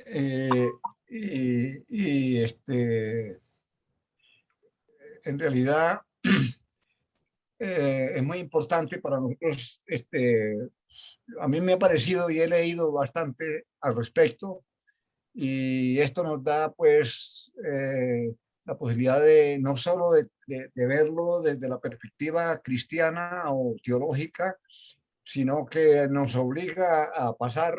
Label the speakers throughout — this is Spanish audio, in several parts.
Speaker 1: Eh, en realidad es muy importante para nosotros. A mí me ha parecido y he leído bastante al respecto, y esto nos da pues la posibilidad de no solo de verlo desde la perspectiva cristiana o teológica, sino que nos obliga a pasar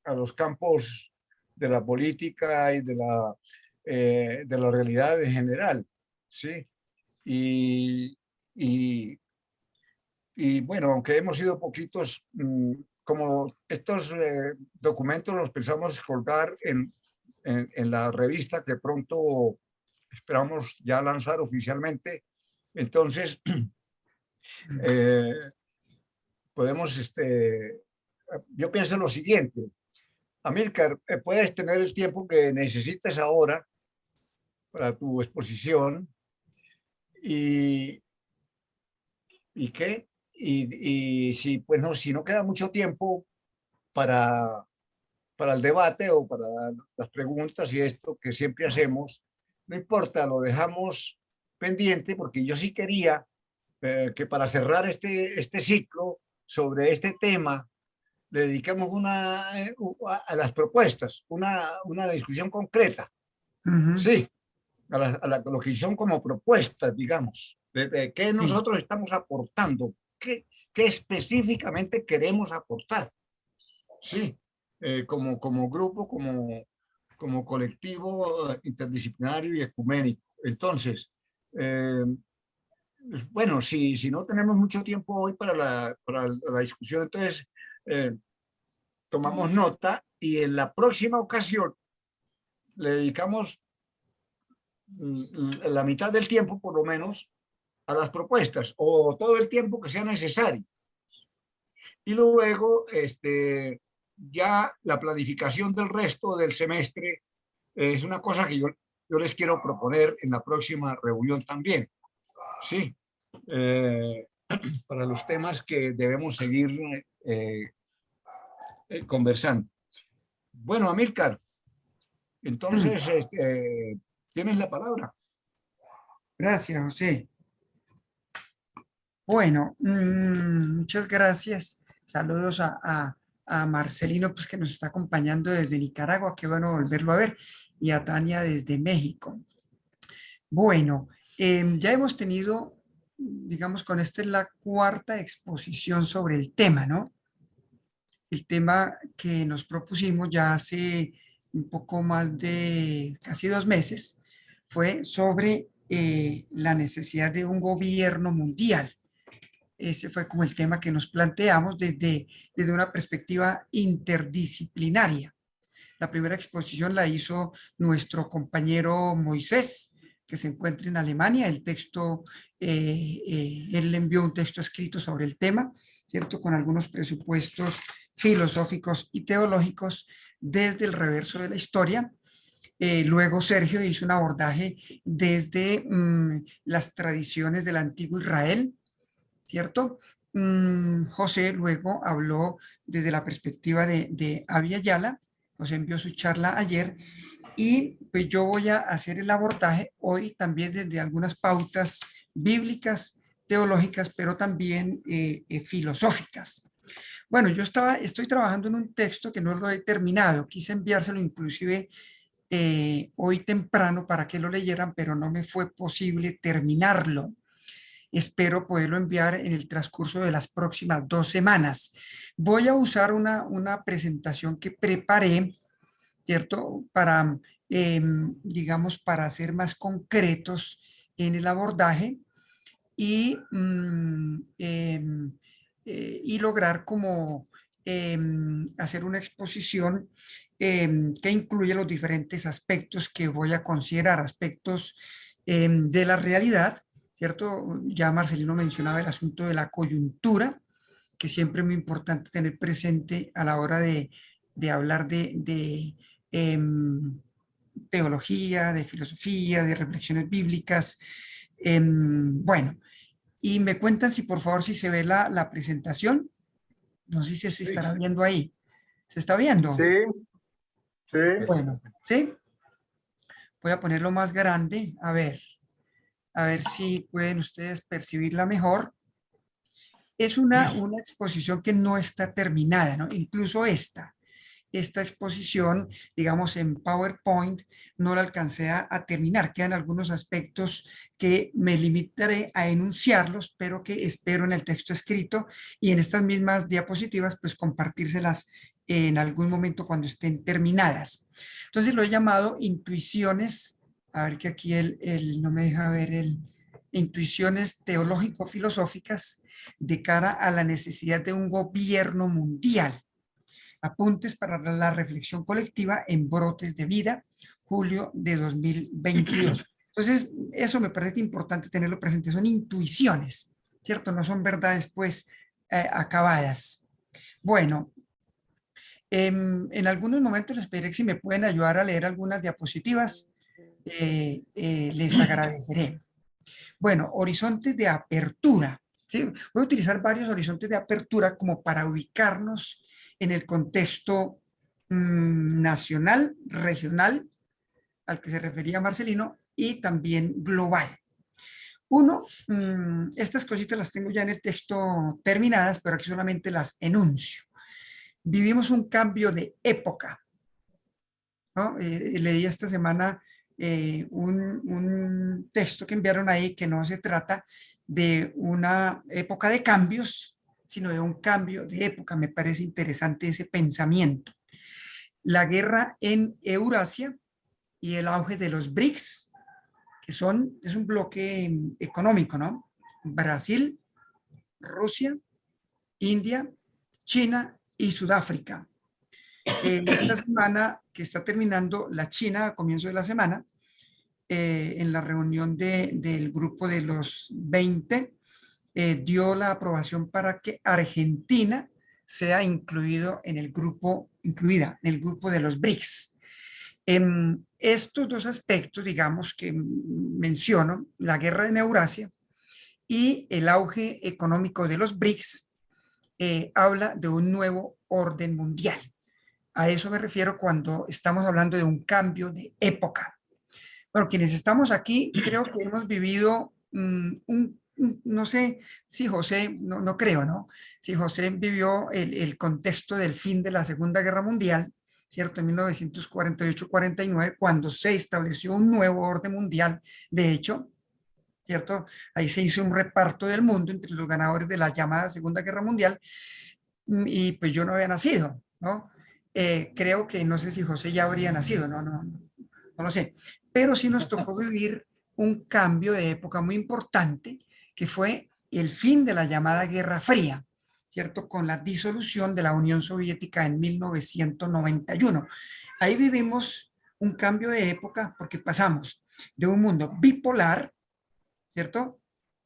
Speaker 1: a los campos de la política y de la realidad en general, ¿sí? Y, y, y bueno, aunque hemos sido poquitos, como estos documentos los pensamos colgar en la revista que pronto esperamos ya lanzar oficialmente, entonces eh, podemos, yo pienso lo siguiente: Amílcar, puedes tener el tiempo que necesites ahora para tu exposición y, y qué, y si, pues no, si no queda mucho tiempo para, para el debate o para las preguntas y esto que siempre hacemos, no importa, lo dejamos pendiente, porque yo sí quería que para cerrar este ciclo sobre este tema le dedicamos a las propuestas, una discusión concreta,
Speaker 2: Ujú.
Speaker 1: sí, lo que son como propuestas, digamos, de qué
Speaker 2: Sí,
Speaker 1: nosotros estamos aportando, qué específicamente queremos aportar, sí, como grupo, como colectivo interdisciplinario y ecuménico. Entonces, eh, bueno, si no tenemos mucho tiempo hoy para la discusión, entonces eh, tomamos nota y en la próxima ocasión le dedicamos la mitad del tiempo, por lo menos, a las propuestas, o todo el tiempo que sea necesario. Y luego, ya la planificación del resto del semestre es una cosa que yo les quiero proponer en la próxima reunión también, ¿sí? Eh, para los temas que debemos seguir eh, conversando. Bueno, Amílcar,
Speaker 2: mm,
Speaker 1: entonces tienes la palabra.
Speaker 2: gracias, José. Bueno, muchas gracias. Saludos a Marcelino, pues que nos está acompañando desde Nicaragua. Qué bueno volverlo a ver. Y a Tania desde México. Bueno, ya hemos tenido, digamos, con esta es la cuarta exposición sobre el tema, ¿no? El tema que nos propusimos ya hace un poco más de casi 2 meses fue sobre la necesidad de un gobierno mundial. Ese fue como el tema que nos planteamos desde una perspectiva interdisciplinaria. La primera exposición la hizo nuestro compañero Moisés, que se encuentra en Alemania. El texto, él envió un texto escrito sobre el tema, ¿cierto? Con algunos presupuestos filosóficos y teológicos desde el reverso de la historia. Luego Sergio hizo un abordaje desde las tradiciones del antiguo Israel, ¿cierto? José luego habló desde la perspectiva de Abya Yala. José envió su charla ayer y pues yo voy a hacer el abordaje hoy también desde algunas pautas bíblicas, teológicas, pero también filosóficas. Bueno, estoy trabajando en un texto que no lo he terminado, quise enviárselo inclusive hoy temprano para que lo leyeran, pero no me fue posible terminarlo. Espero poderlo enviar en el transcurso de las próximas 2 semanas. Voy a usar una presentación que preparé, ¿cierto? Para, digamos, para ser más concretos en el abordaje y, y lograr como hacer una exposición que incluye los diferentes aspectos que voy a considerar, aspectos de la realidad, ¿cierto? Ya Marcelino mencionaba el asunto de la coyuntura, que siempre es muy importante tener presente a la hora de hablar de teología, de filosofía, de reflexiones bíblicas. Bueno, y me cuentan si por favor si se ve la presentación. No sé si se
Speaker 1: Sí,
Speaker 2: estará viendo ahí. ¿Se está viendo?
Speaker 3: Sí,
Speaker 1: Sí.
Speaker 2: Bueno, ¿sí? Voy a ponerlo más grande, a ver si pueden ustedes percibirla mejor. Es una exposición que no está terminada, ¿no? Incluso esta exposición, digamos, en PowerPoint, no la alcancé a terminar. Quedan algunos aspectos que me limitaré a enunciarlos, pero que espero en el texto escrito y en estas mismas diapositivas, pues compartírselas en algún momento cuando estén terminadas. Entonces lo he llamado intuiciones, a ver que aquí no me deja ver intuiciones teológico-filosóficas de cara a la necesidad de un gobierno mundial. Apuntes para la reflexión colectiva en Brotes de Vida, julio de 2022. Entonces, eso me parece importante tenerlo presente. Son intuiciones, ¿cierto? No son verdades, pues, acabadas. Bueno, en algunos momentos les pediré que si me pueden ayudar a leer algunas diapositivas, les agradeceré. Bueno, horizontes de apertura. ¿Sí? Voy a utilizar varios horizontes de apertura como para ubicarnos en el contexto nacional, regional, al que se refería Marcelino, y también global. Uno, estas cositas las tengo ya en el texto terminadas, pero aquí solamente las enuncio. Vivimos un cambio de época, ¿no? Leí esta semana un texto que enviaron ahí que no se trata de una época de cambios, sino de un cambio de época. Me parece interesante ese pensamiento. La guerra en Eurasia y el auge de los BRICS, que es un bloque económico, ¿no? Brasil, Rusia, India, China y Sudáfrica. Esta semana que está terminando, la China a comienzo de la semana, en la reunión del grupo de los 20, dio la aprobación para que Argentina sea incluida en el grupo de los BRICS. Estos dos aspectos, digamos, que menciono, la guerra en Eurasia y el auge económico de los BRICS, habla de un nuevo orden mundial. A eso me refiero cuando estamos hablando de un cambio de época. Bueno, quienes estamos aquí, creo que hemos vivido no sé si José, no creo, ¿no? Si José vivió el contexto del fin de la Segunda Guerra Mundial, ¿cierto? En 1948-49, cuando se estableció un nuevo orden mundial. De hecho, ¿cierto? Ahí se hizo un reparto del mundo entre los ganadores de la llamada Segunda Guerra Mundial y pues yo no había nacido, ¿no? Creo que no sé si José ya habría nacido, no lo sé, pero sí nos tocó vivir un cambio de época muy importante que fue el fin de la llamada Guerra Fría, ¿cierto? Con la disolución de la Unión Soviética en 1991. Ahí vivimos un cambio de época porque pasamos de un mundo bipolar, ¿cierto?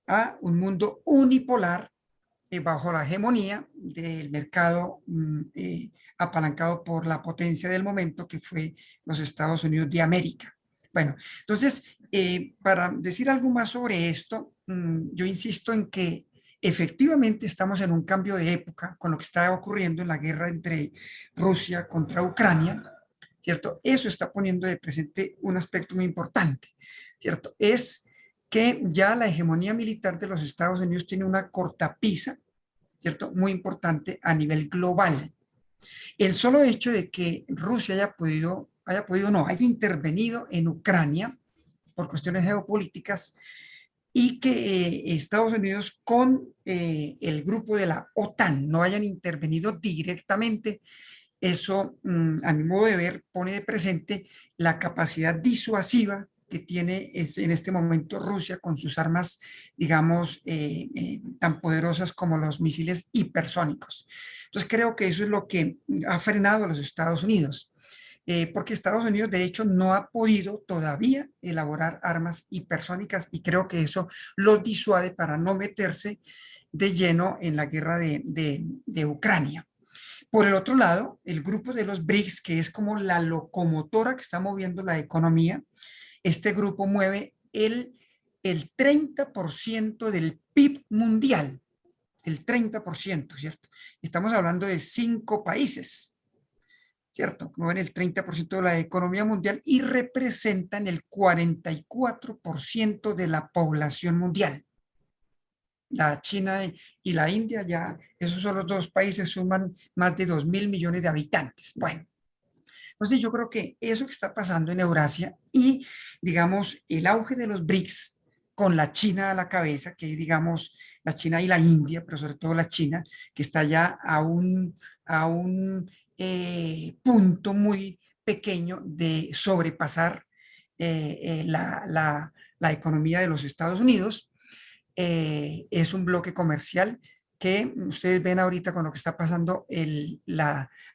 Speaker 2: A un mundo unipolar bajo la hegemonía del mercado apalancado por la potencia del momento que fue los Estados Unidos de América. Bueno, entonces, para decir algo más sobre esto, yo insisto en que efectivamente estamos en un cambio de época con lo que está ocurriendo en la guerra entre Rusia contra Ucrania, ¿cierto? Eso está poniendo de presente un aspecto muy importante, ¿cierto? Es que ya la hegemonía militar de los Estados Unidos tiene una cortapisa, ¿cierto? Muy importante a nivel global. El solo hecho de que Rusia haya intervenido en Ucrania por cuestiones geopolíticas y que Estados Unidos con el grupo de la OTAN no hayan intervenido directamente, eso, a mi modo de ver, pone de presente la capacidad disuasiva que tiene en este momento Rusia con sus armas, digamos, tan poderosas como los misiles hipersónicos. Entonces creo que eso es lo que ha frenado a los Estados Unidos, porque Estados Unidos de hecho no ha podido todavía elaborar armas hipersónicas y creo que eso los disuade para no meterse de lleno en la guerra de Ucrania. Por el otro lado, el grupo de los BRICS, que es como la locomotora que está moviendo la economía, este grupo mueve el 30% del PIB mundial, el 30%, ¿cierto? Estamos hablando de 5 países. ¿cierto? Mueven el 30% de la economía mundial y representan el 44% de la población mundial. La China y la India, ya esos son los dos países, suman más de 2.000 millones de habitantes. Bueno, entonces yo creo que eso que está pasando en Eurasia y, digamos, el auge de los BRICS con la China a la cabeza, que digamos la China y la India, pero sobre todo la China, que está ya a un punto muy pequeño de sobrepasar la economía de los Estados Unidos. Es un bloque comercial que ustedes ven ahorita con lo que está pasando,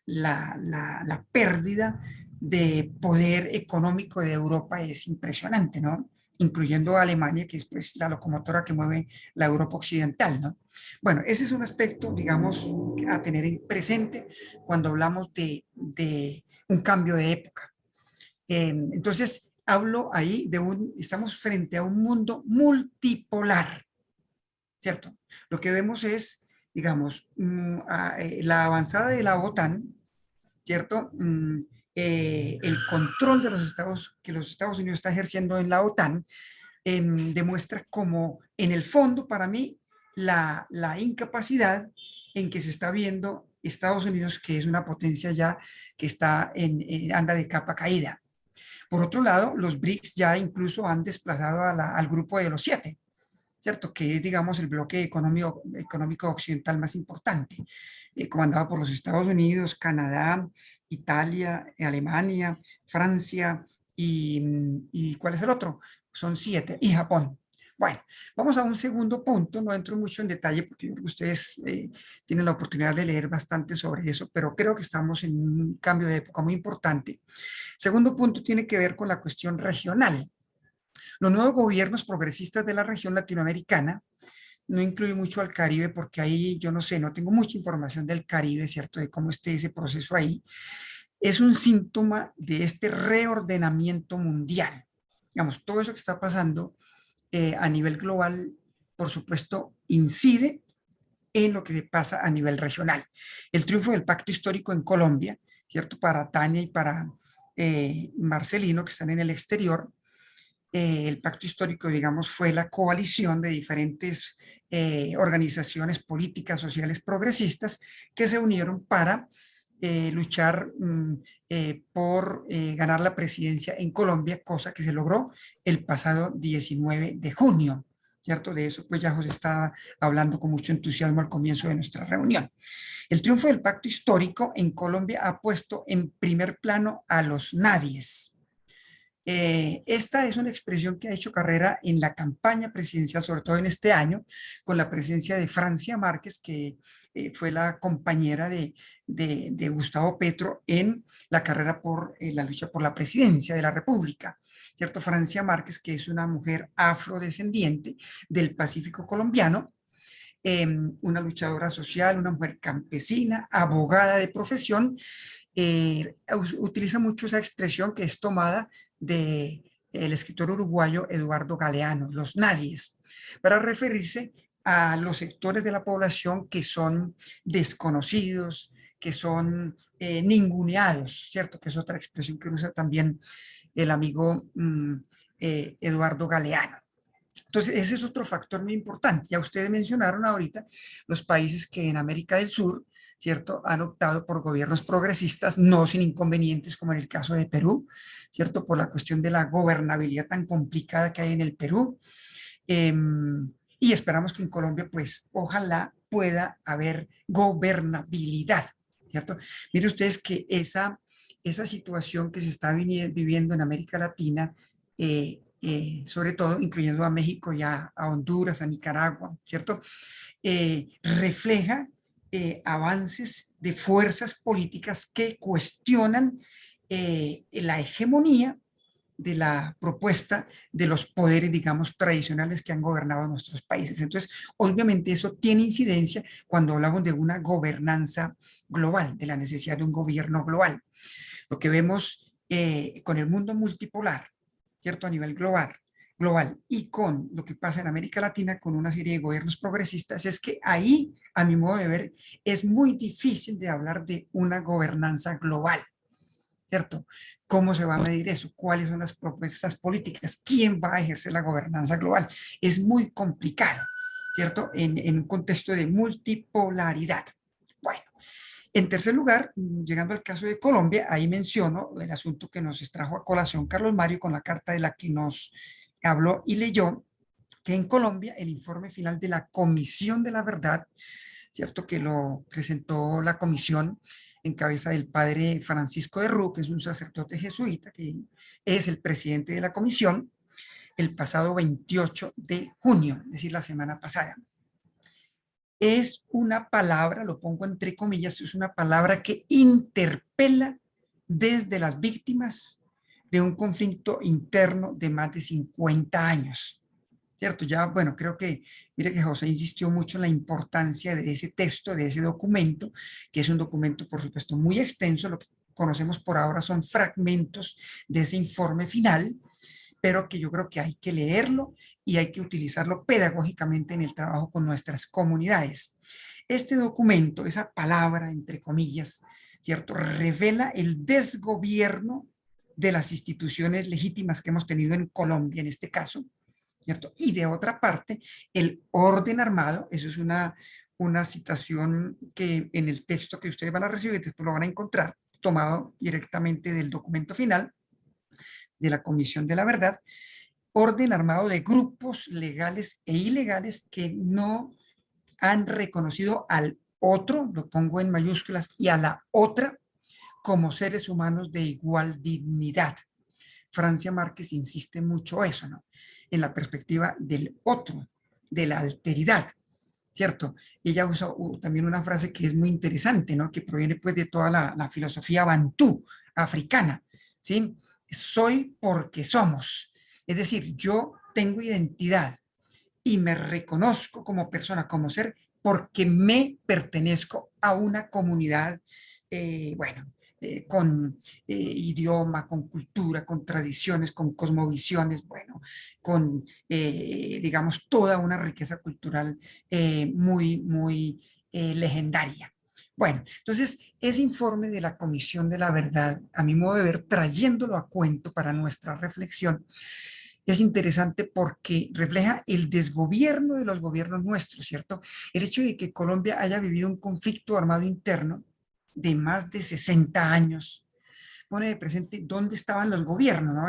Speaker 2: la pérdida de poder económico de Europa es impresionante, ¿no? Incluyendo a Alemania, que es pues la locomotora que mueve la Europa occidental, ¿no? Bueno, ese es un aspecto, digamos, a tener presente cuando hablamos de un cambio de época. Entonces, hablo ahí estamos frente a un mundo multipolar, ¿cierto? Lo que vemos es, digamos, la avanzada de la OTAN, ¿cierto? El control de que los Estados Unidos está ejerciendo en la OTAN demuestra como, en el fondo, para mí, la incapacidad en que se está viendo Estados Unidos, que es una potencia ya que anda de capa caída. Por otro lado, los BRICS ya incluso han desplazado al grupo de los 7, ¿cierto? Que es, digamos, el bloque económico occidental más importante, comandado por los Estados Unidos, Canadá, Italia, Alemania, Francia y ¿cuál es el otro? Son 7, y Japón. Bueno, vamos a un segundo punto, no entro mucho en detalle porque ustedes tienen la oportunidad de leer bastante sobre eso, pero creo que estamos en un cambio de época muy importante. Segundo punto tiene que ver con la cuestión regional. Los nuevos gobiernos progresistas de la región latinoamericana, no incluye mucho al Caribe porque ahí yo no sé, no tengo mucha información del Caribe, ¿cierto? De cómo esté ese proceso ahí. Es un síntoma de este reordenamiento mundial. Digamos, todo eso que está pasando a nivel global, por supuesto, incide en lo que pasa a nivel regional. El triunfo del pacto histórico en Colombia, ¿cierto? Para Tania y para Marcelino, que están en el exterior, el pacto histórico, digamos, fue la coalición de diferentes organizaciones políticas, sociales, progresistas que se unieron para luchar por ganar la presidencia en Colombia, cosa que se logró el pasado 19 de junio. ¿Cierto? De eso pues ya José estaba hablando con mucho entusiasmo al comienzo de nuestra reunión. El triunfo del pacto histórico en Colombia ha puesto en primer plano a los nadies. Esta es una expresión que ha hecho carrera en la campaña presidencial, sobre todo en este año, con la presencia de Francia Márquez, que fue la compañera de Gustavo Petro en la carrera por la lucha por la presidencia de la República, ¿cierto? Francia Márquez, que es una mujer afrodescendiente del Pacífico colombiano, una luchadora social, una mujer campesina, abogada de profesión, utiliza mucho esa expresión que es tomada de el escritor uruguayo Eduardo Galeano, los nadies, para referirse a los sectores de la población que son desconocidos, que son ninguneados, ¿cierto? Que es otra expresión que usa también el amigo Eduardo Galeano. Entonces, ese es otro factor muy importante. Ya ustedes mencionaron ahorita los países que en América del Sur, ¿cierto?, han optado por gobiernos progresistas, no sin inconvenientes, como en el caso de Perú, ¿cierto?, por la cuestión de la gobernabilidad tan complicada que hay en el Perú. Eh, y esperamos que en Colombia, pues, ojalá pueda haber gobernabilidad, ¿cierto? Miren ustedes que esa situación que se está viviendo en América Latina, sobre todo incluyendo a México y a Honduras, a Nicaragua, ¿cierto? Refleja avances de fuerzas políticas que cuestionan la hegemonía de la propuesta de los poderes, digamos, tradicionales que han gobernado nuestros países. Entonces, obviamente eso tiene incidencia cuando hablamos de una gobernanza global, de la necesidad de un gobierno global. Lo que vemos con el mundo multipolar, ¿cierto? A nivel global y con lo que pasa en América Latina con una serie de gobiernos progresistas, es que ahí, a mi modo de ver, es muy difícil de hablar de una gobernanza global. ¿cierto? ¿Cómo se va a medir eso? ¿Cuáles son las propuestas políticas? ¿Quién va a ejercer la gobernanza global? Es muy complicado, ¿cierto? En un contexto de multipolaridad. Bueno, en tercer lugar, llegando al caso de Colombia, ahí menciono el asunto que nos extrajo a colación Carlos Mario con la carta de la que nos habló y leyó, que en Colombia el informe final de la Comisión de la Verdad, ¿cierto? Que lo presentó la comisión en cabeza del padre Francisco de Rú, que es un sacerdote jesuita, que es el presidente de la comisión, el pasado 28 de junio, es decir, la semana pasada. Es una palabra, lo pongo entre comillas, es una palabra que interpela desde las víctimas de un conflicto interno de más de 50 años. ¿Cierto? Ya, bueno, creo que, mire que José insistió mucho en la importancia de ese texto, de ese documento, que es un documento, por supuesto, muy extenso. Lo que conocemos por ahora son fragmentos de ese informe final, pero que yo creo que hay que leerlo y hay que utilizarlo pedagógicamente en el trabajo con nuestras comunidades. Este documento, esa palabra, entre comillas, ¿cierto? Revela el desgobierno de las instituciones legítimas que hemos tenido en Colombia, en este caso, ¿cierto? Y de otra parte, el orden armado, eso es una citación que en el texto que ustedes van a recibir, después lo van a encontrar, tomado directamente del documento final de la Comisión de la Verdad, orden armado de grupos legales e ilegales que no han reconocido al otro, lo pongo en mayúsculas, y a la otra como seres humanos de igual dignidad. Francia Márquez insiste mucho eso, ¿no? En la perspectiva del otro, de la alteridad, ¿cierto? Ella usa también una frase que es muy interesante, ¿no? Que proviene pues de toda la filosofía bantú, africana, ¿sí? Soy porque somos. Es decir, yo tengo identidad y me reconozco como persona, como ser, porque me pertenezco a una comunidad, bueno, con idioma, con cultura, con tradiciones, con cosmovisiones, bueno, con, digamos, toda una riqueza cultural muy legendaria. Bueno, entonces, ese informe de la Comisión de la Verdad, a mi modo de ver, trayéndolo a cuento para nuestra reflexión, es interesante porque refleja el desgobierno de los gobiernos nuestros, ¿cierto? El hecho de que Colombia haya vivido un conflicto armado interno de más de 60 años pone de presente dónde estaban los gobiernos, ¿no?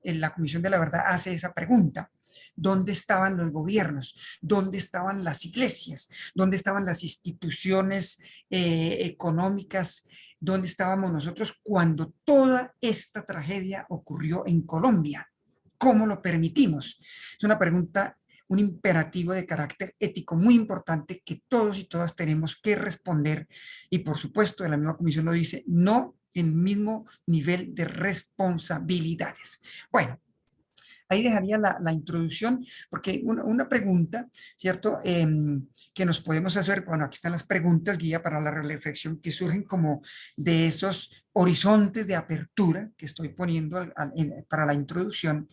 Speaker 2: La Comisión de la Verdad hace esa pregunta. ¿Dónde estaban los gobiernos? ¿Dónde estaban las iglesias? ¿Dónde estaban las instituciones económicas? ¿Dónde estábamos nosotros cuando toda esta tragedia ocurrió en Colombia? ¿Cómo lo permitimos? Es una pregunta, un imperativo de carácter ético muy importante que todos y todas tenemos que responder. Y por supuesto, la misma comisión lo dice, no en mismo nivel de responsabilidades. Bueno, ahí dejaría la introducción, porque una pregunta, ¿cierto? Que nos podemos hacer, bueno, aquí están las preguntas, guía para la reflexión que surgen como de esos horizontes de apertura que estoy poniendo para la introducción.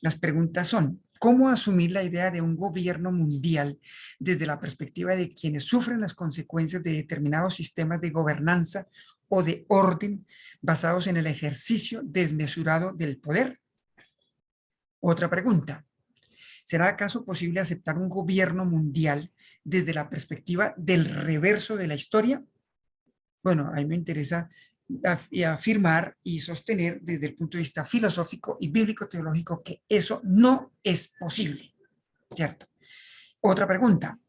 Speaker 2: Las preguntas son, ¿cómo asumir la idea de un gobierno mundial desde la perspectiva de quienes sufren las consecuencias de determinados sistemas de gobernanza o de orden basados en el ejercicio desmesurado del poder? Otra pregunta, ¿será acaso posible aceptar un gobierno mundial desde la perspectiva del reverso de la historia? Bueno, a mí me interesa afirmar y sostener desde el punto de vista filosófico y bíblico-teológico que eso no es posible, ¿cierto? Otra pregunta,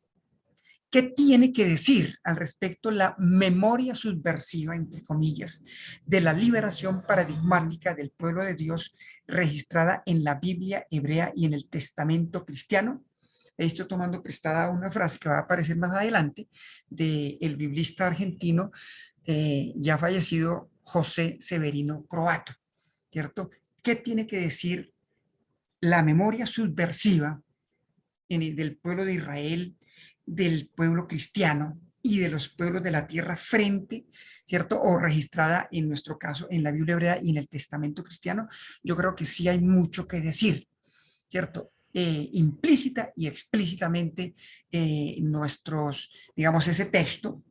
Speaker 2: ¿qué tiene que decir al respecto la memoria subversiva, entre comillas, de la liberación paradigmática del pueblo de Dios registrada en la Biblia hebrea y en el Testamento cristiano? Estoy tomando prestada una frase que va a aparecer más adelante del biblista argentino ya fallecido José Severino Croato, ¿cierto? ¿Qué tiene que decir la memoria subversiva del pueblo de Israel, del pueblo cristiano y de los pueblos de la tierra frente, ¿cierto? O registrada en nuestro caso en la Biblia hebrea y en el Testamento cristiano? Yo creo que sí hay mucho que decir, ¿cierto? Implícita y explícitamente nuestros, digamos, ese texto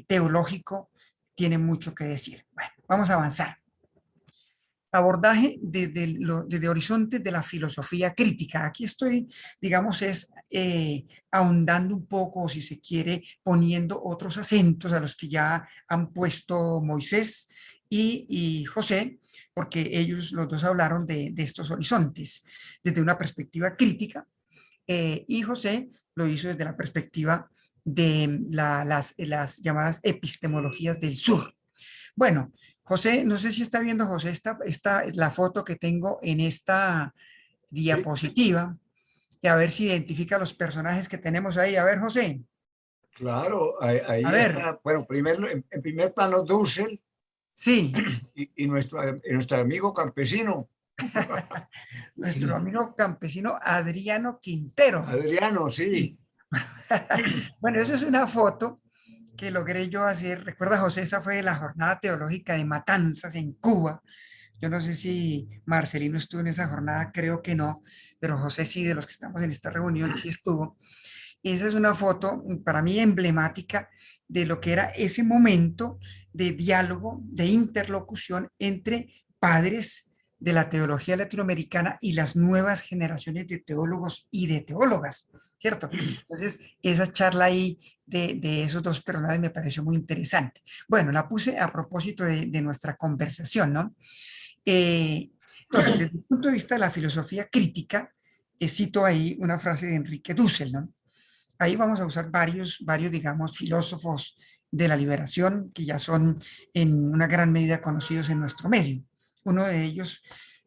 Speaker 2: teológico tiene mucho que decir. Bueno, vamos a avanzar. Abordaje desde horizontes de la filosofía crítica. Aquí estoy, digamos, ahondando un poco, o si se quiere, poniendo otros acentos a los que ya han puesto Moisés y José, porque ellos los dos hablaron de estos horizontes desde una perspectiva crítica, y José lo hizo desde la perspectiva de las llamadas epistemologías del sur. Bueno, José, no sé si está viendo José la foto que tengo en esta
Speaker 1: Sí,
Speaker 2: diapositiva, y a ver si identifica los personajes que tenemos ahí. A ver, José,
Speaker 1: claro,
Speaker 2: a
Speaker 1: ahí
Speaker 2: ver,
Speaker 1: está, bueno, primero, en primer plano Dussel
Speaker 2: sí,
Speaker 1: y nuestro amigo campesino,
Speaker 2: nuestro amigo campesino Adriano Quintero.
Speaker 1: Adriano, sí,
Speaker 2: Sí. Bueno, eso es una foto que logré yo hacer. Recuerda, José, esa fue la jornada teológica de Matanzas en Cuba. Yo no sé si Marcelino estuvo en esa jornada, creo que no, pero José sí, de los que estamos en esta reunión, sí estuvo. Y esa es una foto para mí emblemática de lo que era ese momento de diálogo, de interlocución entre padres de la teología latinoamericana y las nuevas generaciones de teólogos y de teólogas, ¿cierto? Entonces, esa charla ahí de esos dos personajes me pareció muy interesante. Bueno, la puse a propósito de nuestra conversación, ¿no? Entonces, desde el punto de vista de la filosofía crítica, cito ahí una frase de Enrique Dussel, ¿no? Ahí vamos a usar varios, digamos, filósofos de la liberación que ya son en una gran medida conocidos en nuestro medio. Uno de ellos,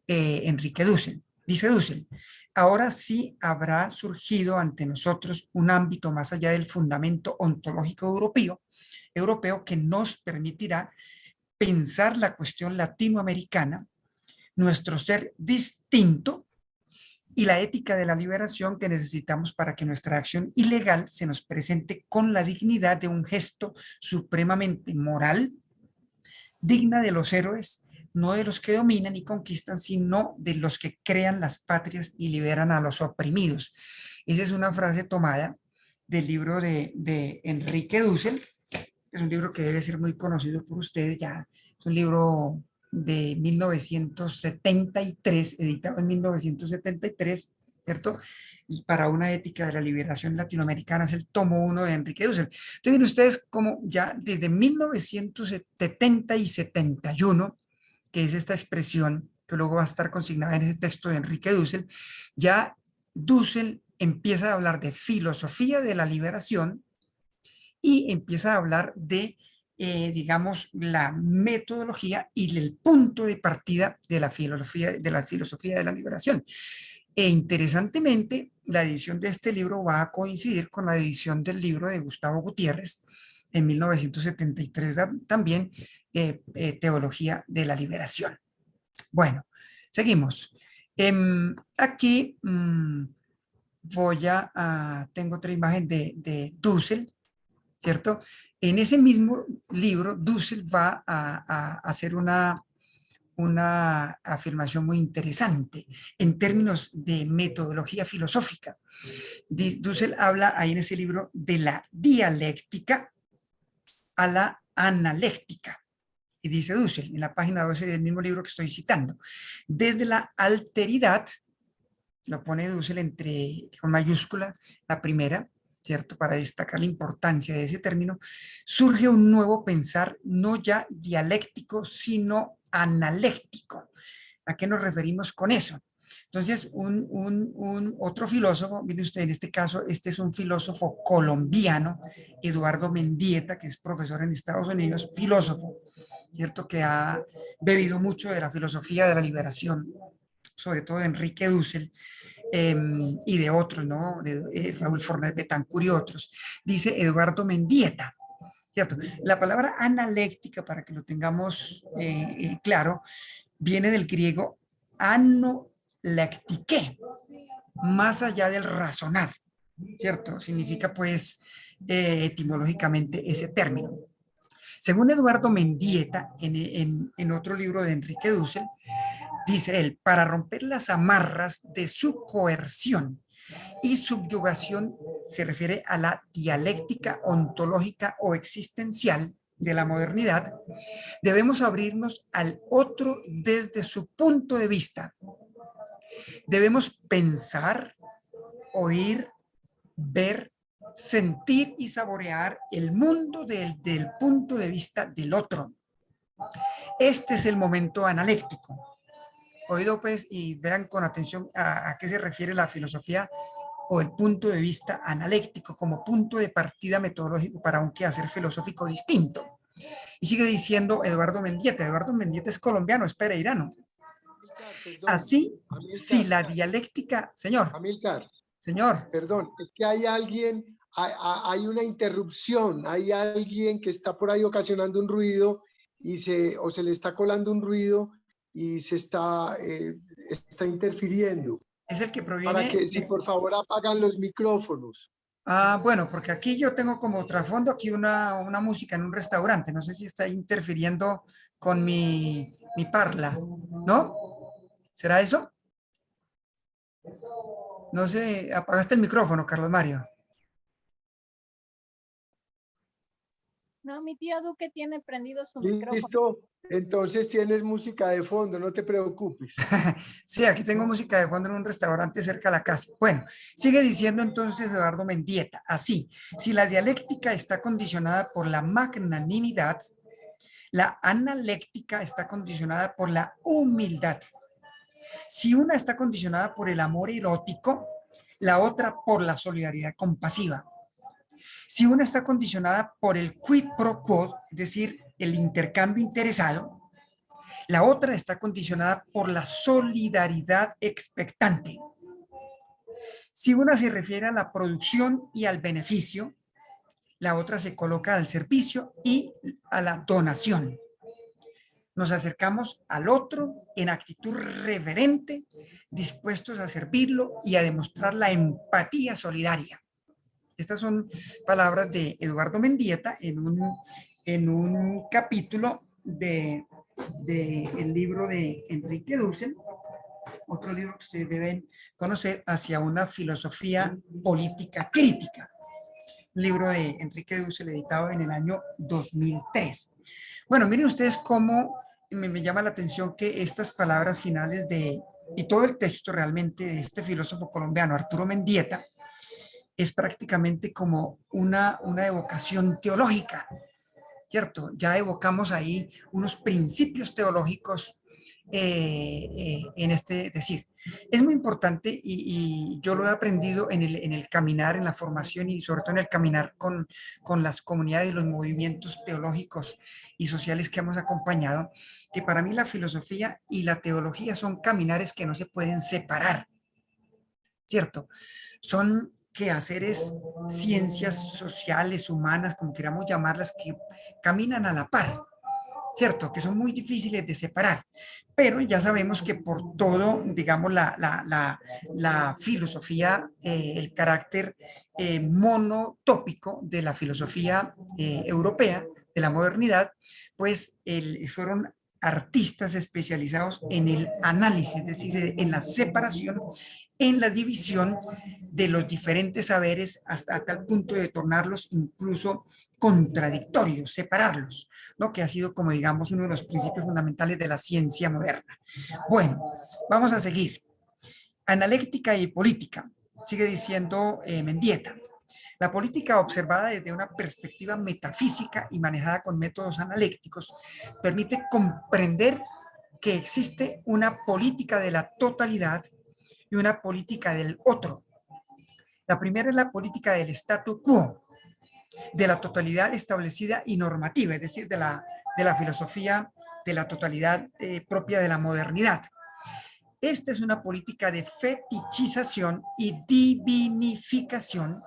Speaker 2: Enrique Dussel. Dice Dussel, ahora sí habrá surgido ante nosotros un ámbito más allá del fundamento ontológico europeo que nos permitirá pensar la cuestión latinoamericana, nuestro ser distinto y la ética de la liberación que necesitamos para que nuestra acción ilegal se nos presente con la dignidad de un gesto supremamente moral, digna de los héroes, no de los que dominan y conquistan, sino de los que crean las patrias y liberan a los oprimidos. Esa es una frase tomada del libro de Enrique Dussel. Es un libro que debe ser muy conocido por ustedes ya. Es un libro de 1973, editado en 1973, ¿cierto? Y para una ética de la liberación latinoamericana, es el tomo 1 de Enrique Dussel. Entonces, miren ustedes como ya desde 1970 y 71, que es esta expresión que luego va a estar consignada en ese texto de Enrique Dussel, ya Dussel empieza a hablar de filosofía de la liberación y empieza a hablar digamos, la metodología y el punto de partida de la filosofía de la liberación. E interesantemente, la edición de este libro va a coincidir con la edición del libro de Gustavo Gutiérrez en 1973 también, Teología de la Liberación. Bueno, seguimos. Aquí tengo otra imagen de Dussel, ¿cierto? En ese mismo libro, Dussel va a hacer una afirmación muy interesante en términos de metodología filosófica. Dussel habla ahí en ese libro de la dialéctica a la analéctica. Y dice Dussel en la página 12 del mismo libro que estoy citando, desde la alteridad, lo pone Dussel con mayúscula, la primera, ¿cierto? Para destacar la importancia de ese término, surge un nuevo pensar no ya dialéctico, sino analéctico. ¿A qué nos referimos con eso? Entonces, otro filósofo, mire usted, en este caso, este es un filósofo colombiano, Eduardo Mendieta, que es profesor en Estados Unidos, filósofo, ¿cierto? Que ha bebido mucho de la filosofía de la liberación, sobre todo de Enrique Dussel, y de otros, ¿no? De Raúl Fornés Betancur y otros. Dice Eduardo Mendieta, ¿cierto? La palabra analéctica, para que lo tengamos claro, viene del griego anolectike, más allá del razonar, ¿cierto? Significa, pues, etimológicamente ese término. Según Eduardo Mendieta, en otro libro de Enrique Dussel, dice él, para romper las amarras de su coerción y subyugación, se refiere a la dialéctica ontológica o existencial, de la modernidad, debemos abrirnos al otro desde su punto de vista. Debemos pensar, oír, ver, sentir y saborear el mundo desde el punto de vista del otro. Este es el momento analéctico. Oído pues y vean con atención a qué se refiere la filosofía o el punto de vista analéctico como punto de partida metodológico para un quehacer filosófico distinto. Y sigue diciendo Eduardo Mendieta. Eduardo Mendieta es colombiano, es pereirano.
Speaker 3: Perdón,
Speaker 2: Así, si
Speaker 3: Amílcar,
Speaker 2: la dialéctica, señor, señor,
Speaker 3: perdón, es que hay alguien, hay una interrupción, hay alguien que está por ahí ocasionando un ruido o se le está colando un ruido y se está interfiriendo.
Speaker 2: es el que
Speaker 3: Para
Speaker 2: proviene
Speaker 3: que, si por favor apagan los micrófonos.
Speaker 2: Bueno, porque aquí yo tengo como trasfondo aquí una música en un restaurante. No sé si está interfiriendo con mi parla, ¿no? ¿Será eso? No sé, apagaste el micrófono, Carlos Mario.
Speaker 4: No, mi tío Duque tiene prendido su micrófono.
Speaker 3: Listo, entonces tienes música de fondo, no te preocupes.
Speaker 2: Sí, aquí tengo música de fondo en un restaurante cerca de la casa. Bueno, sigue diciendo entonces Eduardo Mendieta, así, si la dialéctica está condicionada por la magnanimidad, la analéctica está condicionada por la humildad. Si una está condicionada por el amor erótico, la otra por la solidaridad compasiva. Si una está condicionada por el quid pro quo, es decir, el intercambio interesado, la otra está condicionada por la solidaridad expectante. Si una se refiere a la producción y al beneficio, la otra se coloca al servicio y a la donación. Nos acercamos al otro en actitud reverente, dispuestos a servirlo y a demostrar la empatía solidaria. Estas son palabras de Eduardo Mendieta en un capítulo del libro de Enrique Dussel, otro libro que ustedes deben conocer, Hacia una filosofía política crítica. Un libro de Enrique Dussel editado en el año 2003. Bueno, miren ustedes cómo me llama la atención que estas palabras finales y todo el texto realmente de este filósofo colombiano, Arturo Mendieta, es prácticamente como una evocación teológica, ¿cierto? Ya evocamos ahí unos principios teológicos en este decir. Es muy importante y yo lo he aprendido en el caminar, en la formación y sobre todo en el caminar con las comunidades y los movimientos teológicos y sociales que hemos acompañado, que para mí la filosofía y la teología son caminares que no se pueden separar, ¿cierto? Son quehaceres, ciencias sociales, humanas, como queramos llamarlas, que caminan a la par, ¿cierto? Que son muy difíciles de separar, pero ya sabemos que por todo, digamos, la filosofía, el carácter monotópico de la filosofía europea, de la modernidad, pues fueron artistas especializados en el análisis, es decir, en la separación, en la división de los diferentes saberes hasta tal punto de tornarlos incluso contradictorios, separarlos, ¿no? Que ha sido, como digamos, uno de los principios fundamentales de la ciencia moderna. Bueno, vamos a seguir. Analéctica y política, sigue diciendo Mendieta. La política observada desde una perspectiva metafísica y manejada con métodos analécticos permite comprender que existe una política de la totalidad y una política del otro. La primera es la política del statu quo, de la totalidad establecida y normativa, es decir, de la filosofía de la totalidad propia de la modernidad. Esta es una política de fetichización y divinificación,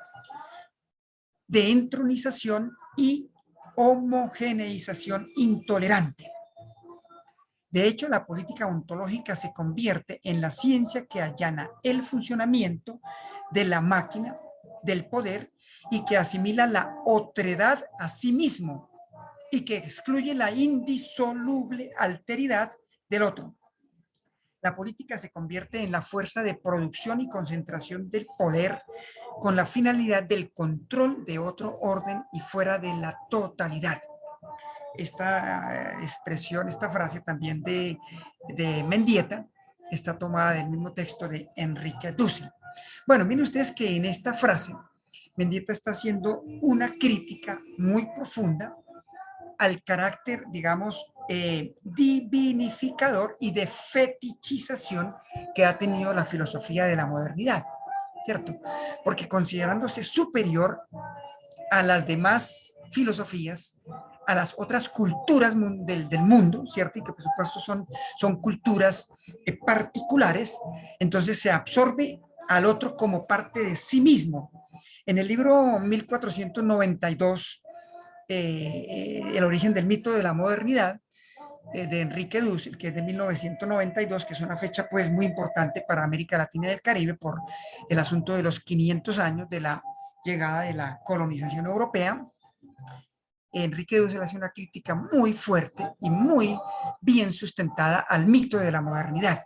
Speaker 2: de entronización y homogeneización intolerante. De hecho, la política ontológica se convierte en la ciencia que allana el funcionamiento de la máquina, del poder, y que asimila la otredad a sí mismo y que excluye la indisoluble alteridad del otro. La política se convierte en la fuerza de producción y concentración del poder con la finalidad del control de otro orden y fuera de la totalidad. esta expresión, esta frase también de Mendieta, está tomada del mismo texto de Enrique Dussel. Bueno, miren ustedes que en esta frase, Mendieta está haciendo una crítica muy profunda al carácter, digamos, divinificador y de fetichización que ha tenido la filosofía de la modernidad, ¿cierto? Porque considerándose superior a las demás filosofías, a las otras culturas del mundo, ¿cierto? Y que por supuesto son culturas particulares, entonces se absorbe al otro como parte de sí mismo. En el libro 1492, El origen del mito de la modernidad, de Enrique Dussel, que es de 1992, que es una fecha pues muy importante para América Latina y el Caribe por el asunto de los 500 años de la llegada de la colonización europea. Enrique Dussel hace una crítica muy fuerte y muy bien sustentada al mito de la modernidad,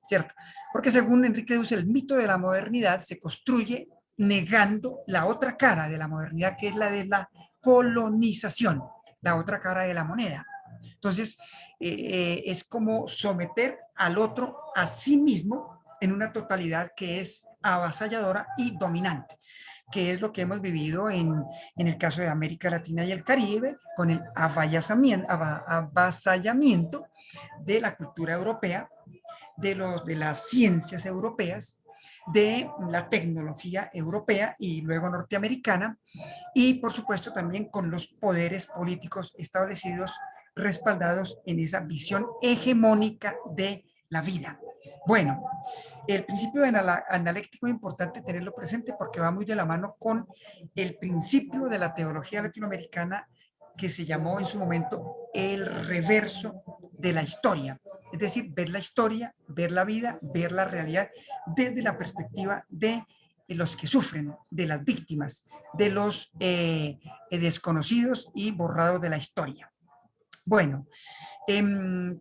Speaker 2: ¿cierto? Porque según Enrique Dussel, el mito de la modernidad se construye negando la otra cara de la modernidad, que es la de la colonización, la otra cara de la moneda. Entonces, es como someter al otro a sí mismo en una totalidad que es avasalladora y dominante, que es lo que hemos vivido en el caso de América Latina y el Caribe, con el avasallamiento de la cultura europea, de las ciencias europeas, de la tecnología europea y luego norteamericana, y por supuesto también con los poderes políticos establecidos, respaldados en esa visión hegemónica de la vida. Bueno, el principio analéctico es importante tenerlo presente porque va muy de la mano con el principio de la teología latinoamericana que se llamó en su momento el reverso de la historia. Es decir, ver la historia, ver la vida, ver la realidad desde la perspectiva de los que sufren, de las víctimas, de los desconocidos y borrados de la historia. Bueno,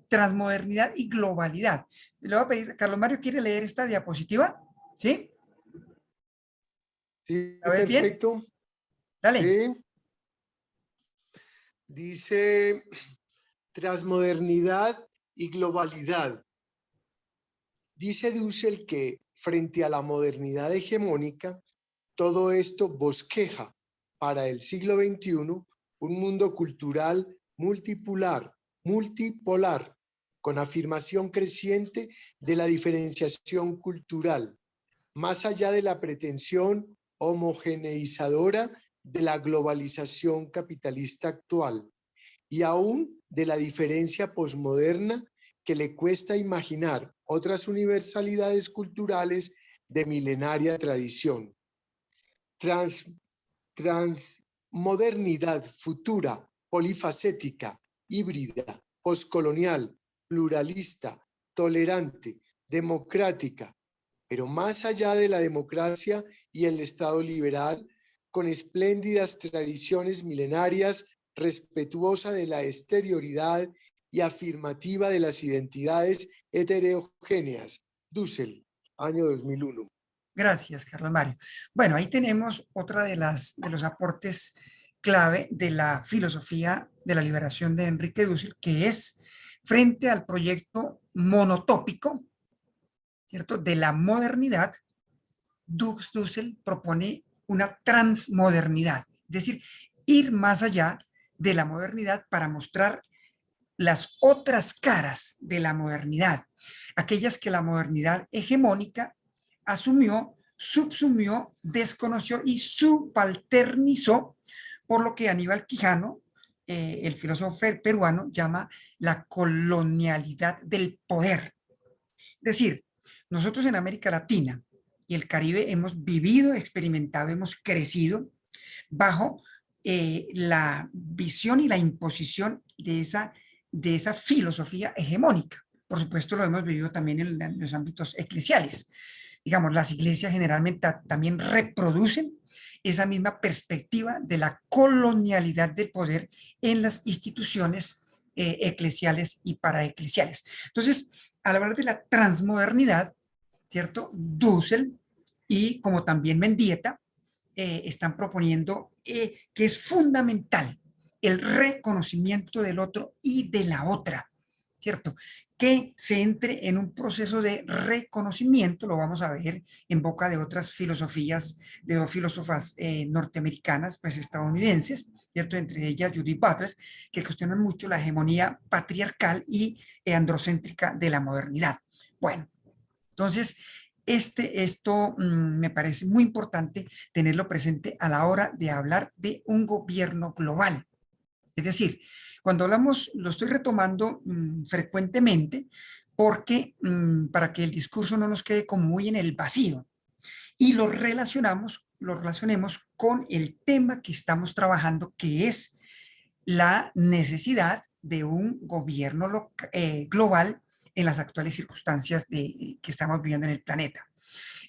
Speaker 2: transmodernidad y globalidad. Le voy a pedir, Carlos Mario, ¿quiere leer esta diapositiva? ¿Sí?
Speaker 3: Sí,
Speaker 2: ¿La ves bien?
Speaker 3: perfecto.
Speaker 2: Dale.
Speaker 3: Sí. Dice transmodernidad y globalidad. Dice Dussel que frente a la modernidad hegemónica, todo esto bosqueja para el siglo XXI un mundo cultural multipolar, con afirmación creciente de la diferenciación cultural, más allá de la pretensión homogeneizadora de la globalización capitalista actual y aún de la diferencia posmoderna que le cuesta imaginar otras universalidades culturales de milenaria tradición. Transmodernidad futura, polifacética, híbrida, postcolonial, pluralista, tolerante, democrática, pero más allá de la democracia y el Estado liberal, con espléndidas tradiciones milenarias, respetuosa de la exterioridad y afirmativa de las identidades heterogéneas. Dussel, año 2001.
Speaker 2: Gracias, Carlos Mario. Bueno, ahí tenemos otra de los aportes clave de la filosofía de la liberación de Enrique Dussel, que es frente al proyecto monotópico, ¿cierto?, de la modernidad. Dussel propone una transmodernidad, es decir, ir más allá de la modernidad para mostrar las otras caras de la modernidad, aquellas que la modernidad hegemónica asumió, subsumió, desconoció y subalternizó, por lo que Aníbal Quijano, el filósofo peruano, llama la colonialidad del poder. Es decir, nosotros en América Latina y el Caribe hemos vivido, experimentado, hemos crecido bajo la visión y la imposición de esa filosofía hegemónica. Por supuesto, lo hemos vivido también en los ámbitos eclesiales. Digamos, las iglesias generalmente también reproducen esa misma perspectiva de la colonialidad del poder en las instituciones eclesiales y paraeclesiales. Entonces, al hablar de la transmodernidad, ¿cierto? Dussel y como también Mendieta están proponiendo que es fundamental el reconocimiento del otro y de la otra, ¿cierto? Que se entre en un proceso de reconocimiento, lo vamos a ver en boca de otras filosofías, de dos filósofas norteamericanas, pues estadounidenses, ¿cierto? Entre ellas Judith Butler, que cuestionan mucho la hegemonía patriarcal y androcéntrica de la modernidad. Bueno, entonces, esto me parece muy importante tenerlo presente a la hora de hablar de un gobierno global. Es decir, cuando hablamos, lo estoy retomando frecuentemente porque para que el discurso no nos quede como muy en el vacío y lo relacionemos con el tema que estamos trabajando, que es la necesidad de un gobierno global en las actuales circunstancias que estamos viviendo en el planeta.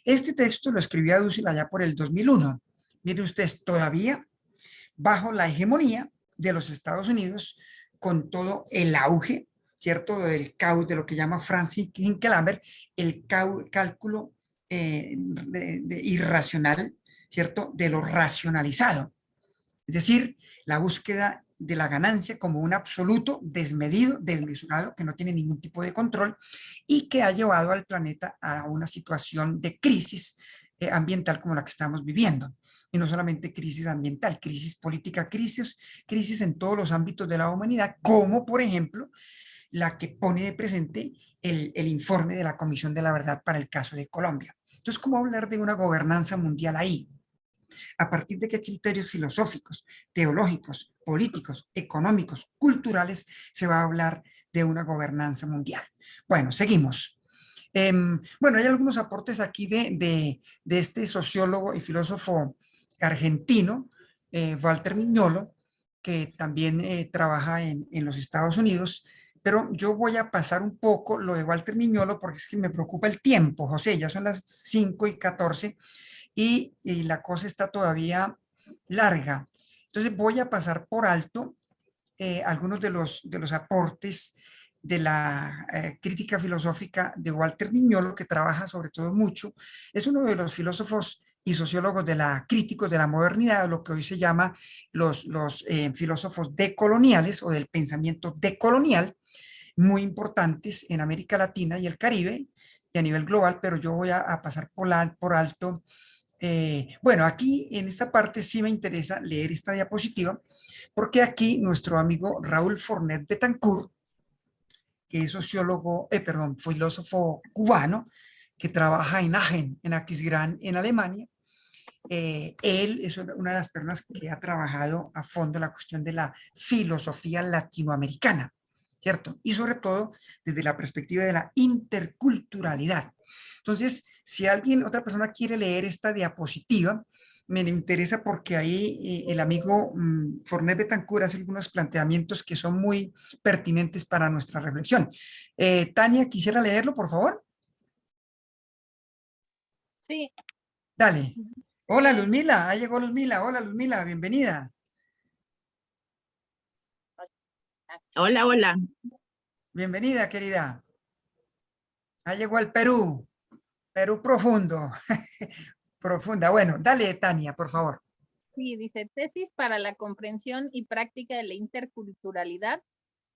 Speaker 2: Este texto lo escribió Dussel allá por el 2001. Miren ustedes, todavía bajo la hegemonía de los Estados Unidos, con todo el auge, ¿cierto? De lo que llama Francis Hinkelhammer, el cálculo irracional, ¿cierto? De lo racionalizado. Es decir, la búsqueda de la ganancia como un absoluto desmedido, desmesurado, que no tiene ningún tipo de control y que ha llevado al planeta a una situación de crisis ambiental como la que estamos viviendo. Y no solamente crisis ambiental, crisis política, crisis en todos los ámbitos de la humanidad, como por ejemplo la que pone de presente el informe de la Comisión de la Verdad para el caso de Colombia. Entonces, ¿cómo hablar de una gobernanza mundial ahí? ¿A partir de qué criterios filosóficos, teológicos, políticos, económicos, culturales se va a hablar de una gobernanza mundial? Bueno, seguimos. Bueno, hay algunos aportes aquí de este sociólogo y filósofo argentino, Walter Mignolo, que también trabaja en los Estados Unidos, pero yo voy a pasar un poco lo de Walter Mignolo porque es que me preocupa el tiempo, José, ya son las 5:14 y la cosa está todavía larga. Entonces voy a pasar por alto algunos de los aportes de la crítica filosófica de Walter Mignolo, que trabaja sobre todo mucho. Es uno de los filósofos y sociólogos críticos de la modernidad, lo que hoy se llama los filósofos decoloniales o del pensamiento decolonial, muy importantes en América Latina y el Caribe y a nivel global, pero yo voy a pasar por alto. Bueno, aquí en esta parte sí me interesa leer esta diapositiva, porque aquí nuestro amigo Raúl Fornet Betancourt, que es filósofo cubano, que trabaja en Aachen, en Aquisgrán, en Alemania, él es una de las personas que ha trabajado a fondo la cuestión de la filosofía latinoamericana, ¿cierto? Y sobre todo desde la perspectiva de la interculturalidad. Entonces, si otra persona quiere leer esta diapositiva, me interesa porque ahí el amigo Fornet Betancourt hace algunos planteamientos que son muy pertinentes para nuestra reflexión. Tania, ¿quisiera leerlo, por favor?
Speaker 4: Sí.
Speaker 2: Dale. Hola, Luzmila. Ahí llegó Luzmila. Hola, Luzmila. Bienvenida.
Speaker 5: Hola, hola.
Speaker 2: Bienvenida, querida. Ahí llegó el Perú. Perú profundo. Profunda. Bueno, dale, Tania, por favor.
Speaker 4: Sí, dice, tesis para la comprensión y práctica de la interculturalidad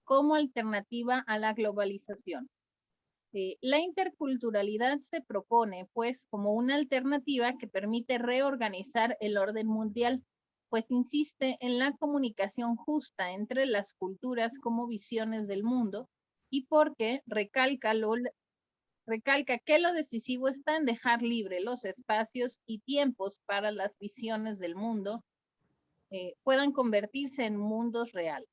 Speaker 4: como alternativa a la globalización. La interculturalidad se propone, pues, como una alternativa que permite reorganizar el orden mundial, pues insiste en la comunicación justa entre las culturas como visiones del mundo y porque recalca que lo decisivo está en dejar libre los espacios y tiempos para las visiones del mundo puedan convertirse en mundos reales.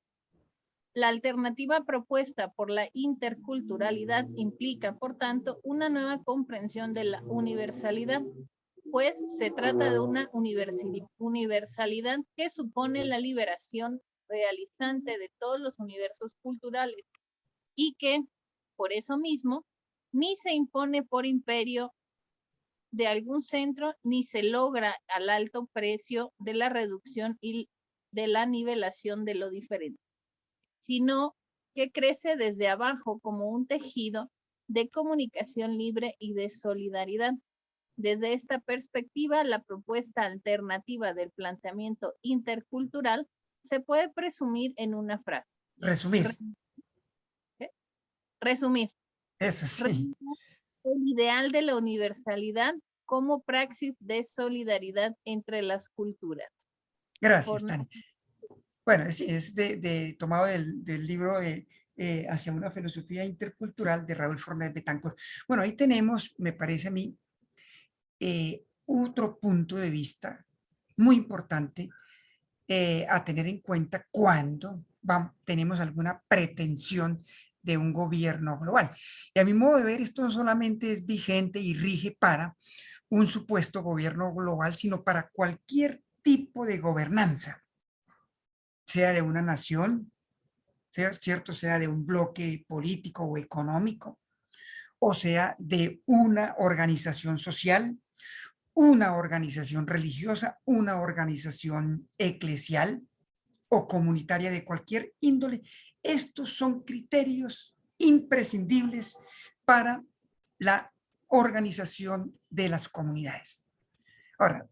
Speaker 4: La alternativa propuesta por la interculturalidad implica, por tanto, una nueva comprensión de la universalidad, pues se trata de una universalidad que supone la liberación realizante de todos los universos culturales y que, por eso mismo, ni se impone por imperio de algún centro, ni se logra al alto precio de la reducción y de la nivelación de lo diferente, sino que crece desde abajo como un tejido de comunicación libre y de solidaridad. Desde esta perspectiva, la propuesta alternativa del planteamiento intercultural se puede presumir en una frase.
Speaker 2: Resumir.
Speaker 4: Resumir.
Speaker 2: Eso sí.
Speaker 4: El ideal de la universalidad como praxis de solidaridad entre las culturas.
Speaker 2: Gracias, Tania. Bueno, sí, es tomado del libro Hacia una filosofía intercultural de Raúl Fornet Betancourt. Bueno, ahí tenemos, me parece a mí, otro punto de vista muy importante a tener en cuenta cuando tenemos alguna pretensión de un gobierno global. Y a mi modo de ver, esto no solamente es vigente y rige para un supuesto gobierno global, sino para cualquier tipo de gobernanza, sea de una nación, sea de un bloque político o económico, o sea de una organización social, una organización religiosa, una organización eclesial o comunitaria de cualquier índole. Estos son criterios imprescindibles para la organización de las comunidades. Ahora,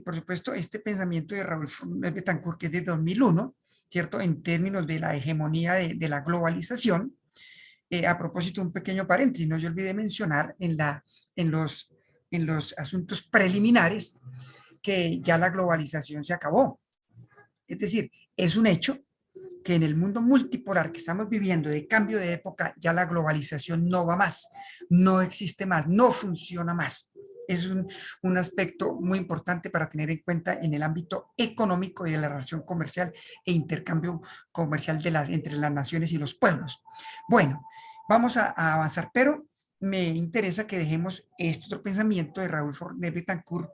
Speaker 2: por supuesto, este pensamiento de Raúl Betancourt, que es de 2001, ¿cierto? En términos de la hegemonía de la globalización, a propósito, un pequeño paréntesis, no yo olvidé mencionar en los asuntos preliminares que ya la globalización se acabó. Es decir, es un hecho que en el mundo multipolar que estamos viviendo de cambio de época, ya la globalización no va más, no existe más, no funciona más. Es un aspecto muy importante para tener en cuenta en el ámbito económico y de la relación comercial e intercambio comercial entre las naciones y los pueblos. Bueno, vamos a avanzar, pero me interesa que dejemos este otro pensamiento de Raúl Fornet Betancourt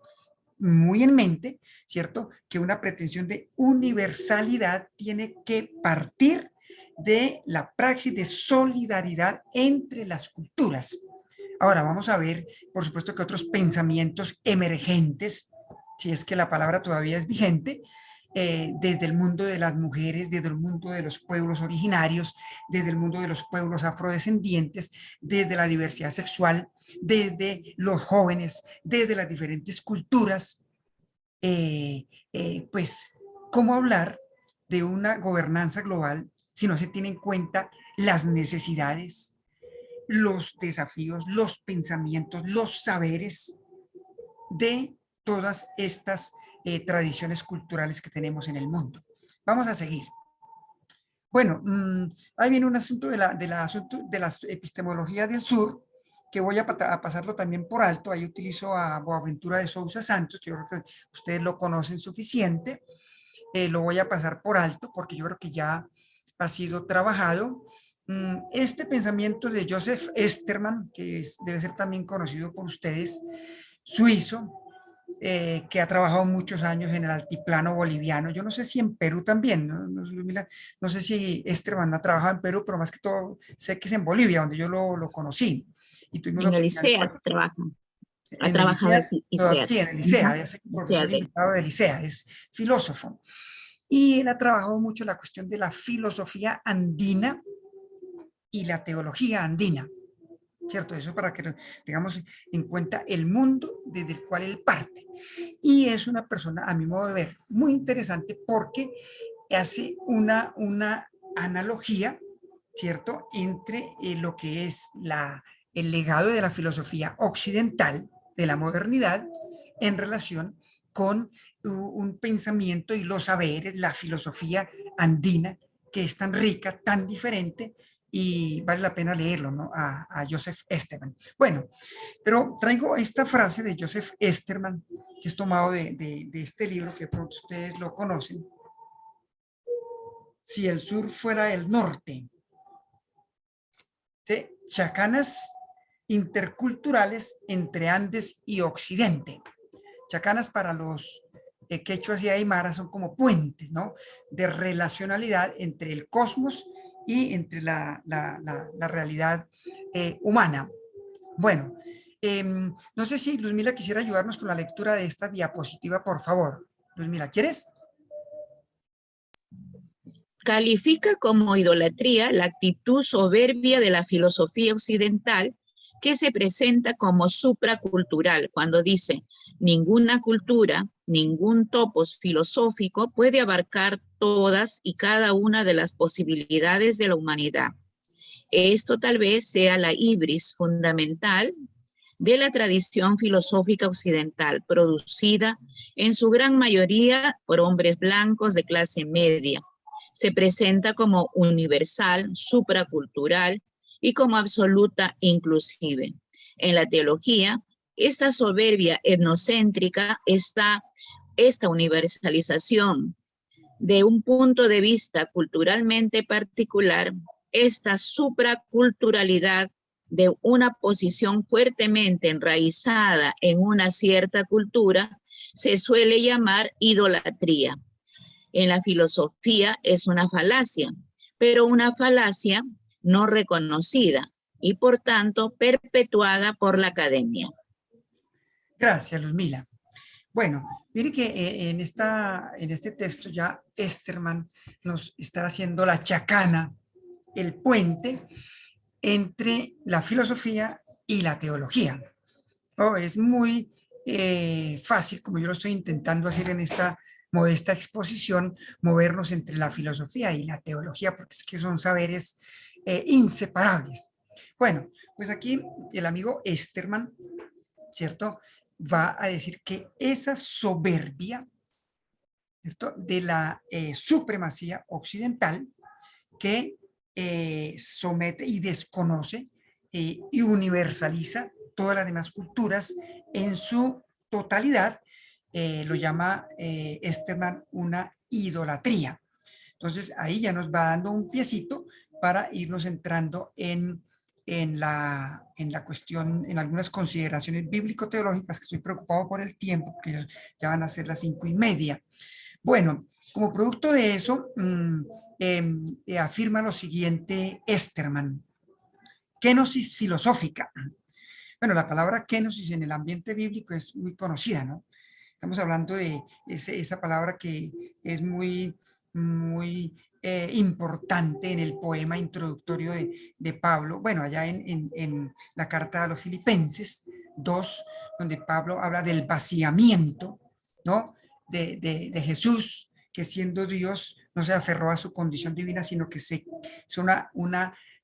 Speaker 2: muy en mente, ¿cierto? Que una pretensión de universalidad tiene que partir de la praxis de solidaridad entre las culturas. Ahora vamos a ver, por supuesto, que otros pensamientos emergentes, si es que la palabra todavía es vigente, desde el mundo de las mujeres, desde el mundo de los pueblos originarios, desde el mundo de los pueblos afrodescendientes, desde la diversidad sexual, desde los jóvenes, desde las diferentes culturas, pues, ¿cómo hablar de una gobernanza global si no se tienen en cuenta las necesidades, los desafíos, los pensamientos, los saberes de todas estas tradiciones culturales que tenemos en el mundo? Vamos a seguir. Bueno, ahí viene un asunto de las epistemologías del sur, que voy a pasarlo también por alto. Ahí utilizo a Boaventura de Sousa Santos, yo creo que ustedes lo conocen suficiente. Lo voy a pasar por alto porque yo creo que ya ha sido trabajado. Este pensamiento de Joseph Esterman, que debe ser también conocido por ustedes, suizo, que ha trabajado muchos años en el altiplano boliviano. Yo no sé si en Perú también, no sé si Esterman ha trabajado en Perú, pero más que todo sé que es en Bolivia, donde yo lo conocí. Y tuvimos
Speaker 5: En el ICEA trabaja. Ha
Speaker 2: en el
Speaker 5: trabajado
Speaker 2: ICEA, sí, en el ICEA, es profesor invitado del ICEA, es filósofo. Y él ha trabajado mucho la cuestión de la filosofía andina y la teología andina, ¿cierto? Eso para que tengamos en cuenta el mundo desde el cual él parte. Y es una persona, a mi modo de ver, muy interesante porque hace una analogía, ¿cierto?, entre lo que es el legado de la filosofía occidental, de la modernidad, en relación con un pensamiento y los saberes, la filosofía andina, que es tan rica, tan diferente, y vale la pena leerlo, ¿no? A Joseph Esterman. Bueno, pero traigo esta frase de Joseph Esterman, que es tomado de este libro, que pronto ustedes lo conocen. Si el sur fuera el norte. ¿Sí? Chacanas interculturales entre Andes y Occidente. Chacanas para los quechuas y aymaras son como puentes, ¿no?, de relacionalidad entre el cosmos y entre la realidad humana. Bueno, no sé si Luzmila quisiera ayudarnos con la lectura de esta diapositiva, por favor. Luzmila, ¿quieres?
Speaker 5: Califica como idolatría la actitud soberbia de la filosofía occidental que se presenta como supracultural, cuando dice, ninguna cultura, ningún topos filosófico puede abarcar todas y cada una de las posibilidades de la humanidad. Esto tal vez sea la ibris fundamental de la tradición filosófica occidental, producida en su gran mayoría por hombres blancos de clase media. Se presenta como universal, supracultural y como absoluta inclusive. En la teología, esta soberbia etnocéntrica, esta universalización de un punto de vista culturalmente particular, esta supraculturalidad de una posición fuertemente enraizada en una cierta cultura, se suele llamar idolatría. En la filosofía es una falacia, pero una falacia no reconocida y por tanto perpetuada por la academia.
Speaker 2: Gracias, Luzmila. Bueno, mire que en este texto ya Esterman nos está haciendo la chacana, el puente entre la filosofía y la teología. Oh, es muy fácil, como yo lo estoy intentando hacer en esta modesta exposición, movernos entre la filosofía y la teología, porque es que son saberes inseparables. Bueno, pues aquí el amigo Esterman, ¿cierto?, va a decir que esa soberbia, ¿cierto?, de la supremacía occidental que somete y desconoce y universaliza todas las demás culturas en su totalidad, lo llama Esterman una idolatría. Entonces ahí ya nos va dando un piecito para irnos entrando en la cuestión, en algunas consideraciones bíblico-teológicas, que estoy preocupado por el tiempo, porque ya van a ser las 5:30. Bueno, como producto de eso, afirma lo siguiente Esterman: kenosis filosófica. Bueno, la palabra kenosis en el ambiente bíblico es muy conocida, ¿no? Estamos hablando de esa palabra que es muy importante en el poema introductorio de Pablo, bueno, allá en la carta a los Filipenses 2, donde Pablo habla del vaciamiento, ¿no?, de Jesús, que siendo Dios no se aferró a su condición divina, sino que es un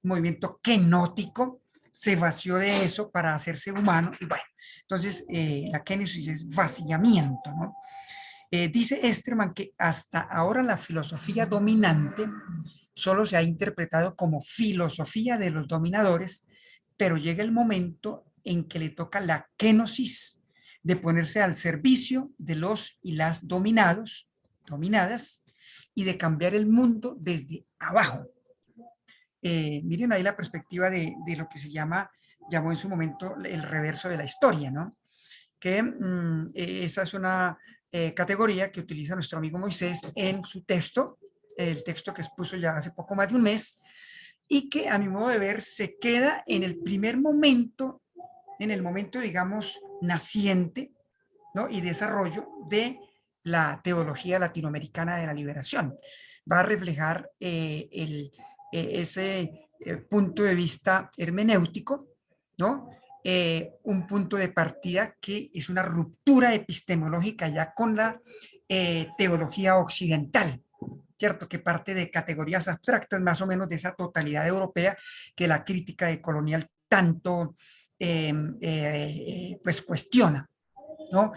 Speaker 2: movimiento kenótico, se vació de eso para hacerse humano. Y bueno, entonces la kenosis es vaciamiento, ¿no? Dice Esterman que hasta ahora la filosofía dominante solo se ha interpretado como filosofía de los dominadores, pero llega el momento en que le toca la kenosis, de ponerse al servicio de los y las dominadas, y de cambiar el mundo desde abajo. Miren ahí la perspectiva de lo que llamó en su momento el reverso de la historia, ¿no? Que esa es una categoría que utiliza nuestro amigo Moisés en su texto, el texto que expuso ya hace poco más de un mes, y que a mi modo de ver se queda en el primer momento, digamos, naciente, ¿no?, y desarrollo de la teología latinoamericana de la liberación. Va a reflejar ese punto de vista hermenéutico, ¿no? Un punto de partida que es una ruptura epistemológica ya con la teología occidental, ¿cierto?, que parte de categorías abstractas más o menos de esa totalidad europea que la crítica decolonial tanto pues cuestiona, ¿no?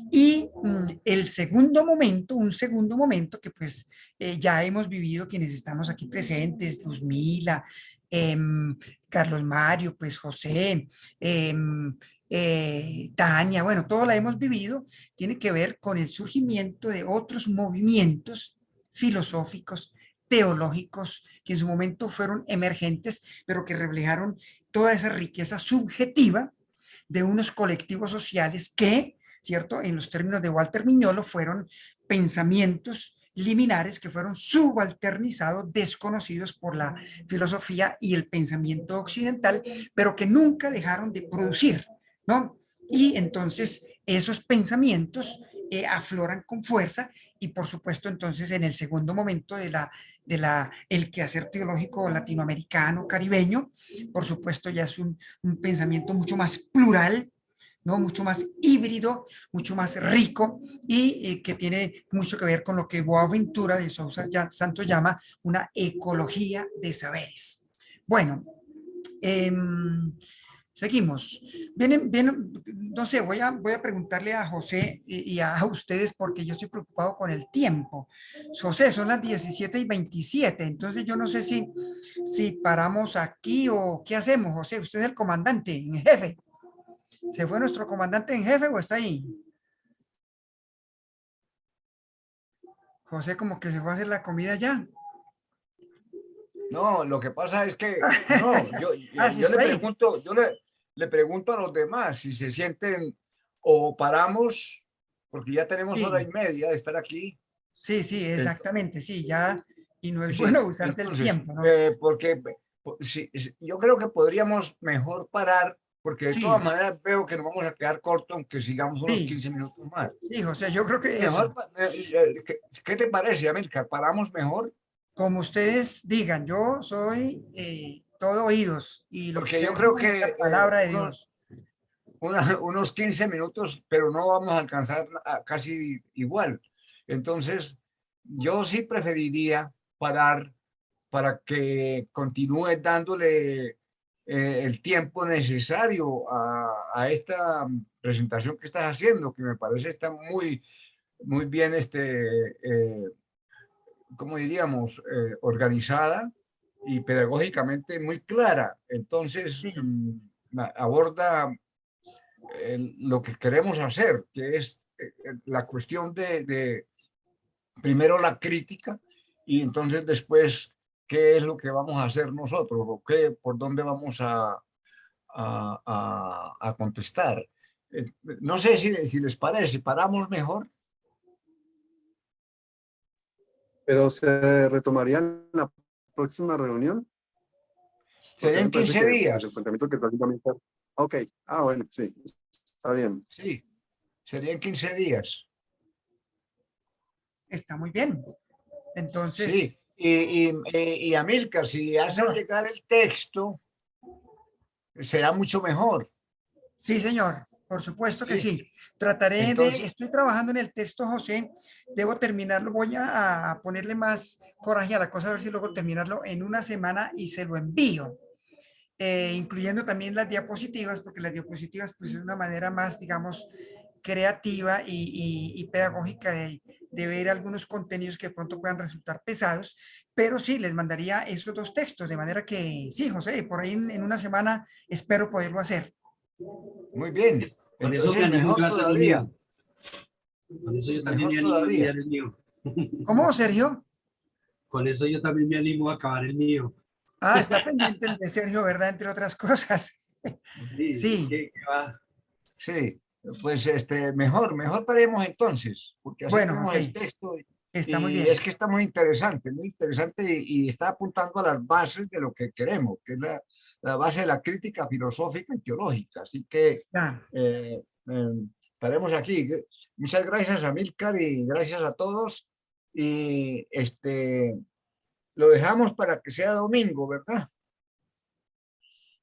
Speaker 2: Y un segundo momento que pues ya hemos vivido quienes estamos aquí presentes, Luzmila, Carlos Mario, pues José, Tania, bueno, todo la hemos vivido, tiene que ver con el surgimiento de otros movimientos filosóficos, teológicos, que en su momento fueron emergentes, pero que reflejaron toda esa riqueza subjetiva de unos colectivos sociales que, ¿cierto?, en los términos de Walter Mignolo, fueron pensamientos liminares que fueron subalternizados, desconocidos por la filosofía y el pensamiento occidental, pero que nunca dejaron de producir, ¿no? Y entonces esos pensamientos afloran con fuerza y por supuesto entonces en el segundo momento el quehacer teológico latinoamericano, caribeño, por supuesto ya es un pensamiento mucho más plural, ¿no? Mucho más híbrido, mucho más rico y que tiene mucho que ver con lo que Boaventura de Sousa Santos llama una ecología de saberes. Bueno, seguimos. Vienen, no sé, voy a preguntarle a José y a ustedes porque yo estoy preocupado con el tiempo. José, son las 17:27, entonces yo no sé si paramos aquí o qué hacemos, José. Usted es el comandante en jefe. ¿Se fue nuestro comandante en jefe o está ahí? José como que se fue a hacer la comida ya.
Speaker 1: No, lo que pasa es que, no,
Speaker 2: Ah, sí
Speaker 1: yo le
Speaker 2: está ahí.
Speaker 1: pregunto, le pregunto a los demás si se sienten o paramos, porque ya tenemos hora y
Speaker 2: Sí,
Speaker 1: media de estar aquí.
Speaker 2: sí, exactamente, sí, ya. Y no es
Speaker 1: Sí,
Speaker 2: bueno usar del
Speaker 1: entonces,
Speaker 2: tiempo, ¿no?
Speaker 1: porque yo creo que podríamos mejor parar, porque de todas
Speaker 2: Sí,
Speaker 1: maneras veo que nos vamos a quedar cortos, aunque sigamos unos
Speaker 2: sí,
Speaker 1: 15 minutos más.
Speaker 2: sí, José, yo creo que
Speaker 1: Mejor,
Speaker 2: eso.
Speaker 1: ¿qué te parece, Amílcar? ¿Paramos mejor?
Speaker 2: Como ustedes digan, yo soy todo oídos y lo que
Speaker 1: Porque yo
Speaker 2: ustedes
Speaker 1: creo
Speaker 2: digan es
Speaker 1: que
Speaker 2: la palabra de Dios.
Speaker 1: unos 15 minutos, pero no vamos a alcanzar casi igual. Entonces, yo sí preferiría parar para que continúe dándole el tiempo necesario a esta presentación que estás haciendo, que me parece está muy bien, ¿cómo diríamos? Organizada y pedagógicamente muy clara. Entonces,
Speaker 2: Sí,
Speaker 1: aborda lo que queremos hacer, que es la cuestión de primero la crítica y entonces después qué es lo que vamos a hacer nosotros o qué, por dónde vamos a contestar. No sé si les parece, paramos mejor.
Speaker 6: Pero se retomaría en la próxima reunión, porque a mí
Speaker 1: Serían
Speaker 6: me parece
Speaker 1: 15
Speaker 6: que pues, el
Speaker 1: días.
Speaker 6: planteamiento que prácticamente... Ok, bueno, sí, está bien.
Speaker 1: Sí, serían 15 días.
Speaker 2: está muy bien. Entonces,
Speaker 1: Sí, y Amílcar, si hace
Speaker 2: señor,
Speaker 1: llegar el texto, será mucho mejor.
Speaker 2: sí, señor, por supuesto que
Speaker 1: Sí,
Speaker 2: sí. Trataré
Speaker 1: entonces,
Speaker 2: estoy trabajando en el texto, José, debo terminarlo, voy a ponerle más coraje a la cosa, a ver si luego terminarlo en una semana y se lo envío. Incluyendo también las diapositivas, porque las diapositivas pues es una manera más, digamos, creativa y pedagógica de ver algunos contenidos que de pronto puedan resultar pesados, pero sí, les mandaría esos dos textos, de manera que sí, José, por ahí en una semana espero poderlo hacer.
Speaker 1: muy bien.
Speaker 7: Con eso me
Speaker 1: Entonces,
Speaker 7: animo
Speaker 1: mejor
Speaker 7: yo a hacer el
Speaker 1: todavía,
Speaker 7: mío. Con eso yo también
Speaker 1: mejor
Speaker 7: me animo a
Speaker 1: todavía.
Speaker 7: enviar el mío.
Speaker 2: ¿Cómo, Sergio?
Speaker 7: Con eso yo también me animo a acabar el mío.
Speaker 2: Ah, está pendiente el de Sergio, ¿verdad? Entre otras cosas.
Speaker 7: Sí,
Speaker 2: Sí,
Speaker 7: ¿qué va?
Speaker 1: Sí, pues mejor paremos entonces, porque así
Speaker 2: bueno,
Speaker 1: tenemos
Speaker 2: ok,
Speaker 1: el texto
Speaker 2: está muy
Speaker 1: y es
Speaker 2: bien.
Speaker 1: que está muy interesante y está apuntando a las bases de lo que queremos, que es la base de la crítica filosófica y teológica. Así que
Speaker 2: Ya,
Speaker 1: eh, eh, paremos aquí. Muchas gracias a Milcar y gracias a todos. Y lo dejamos para que sea domingo, ¿verdad?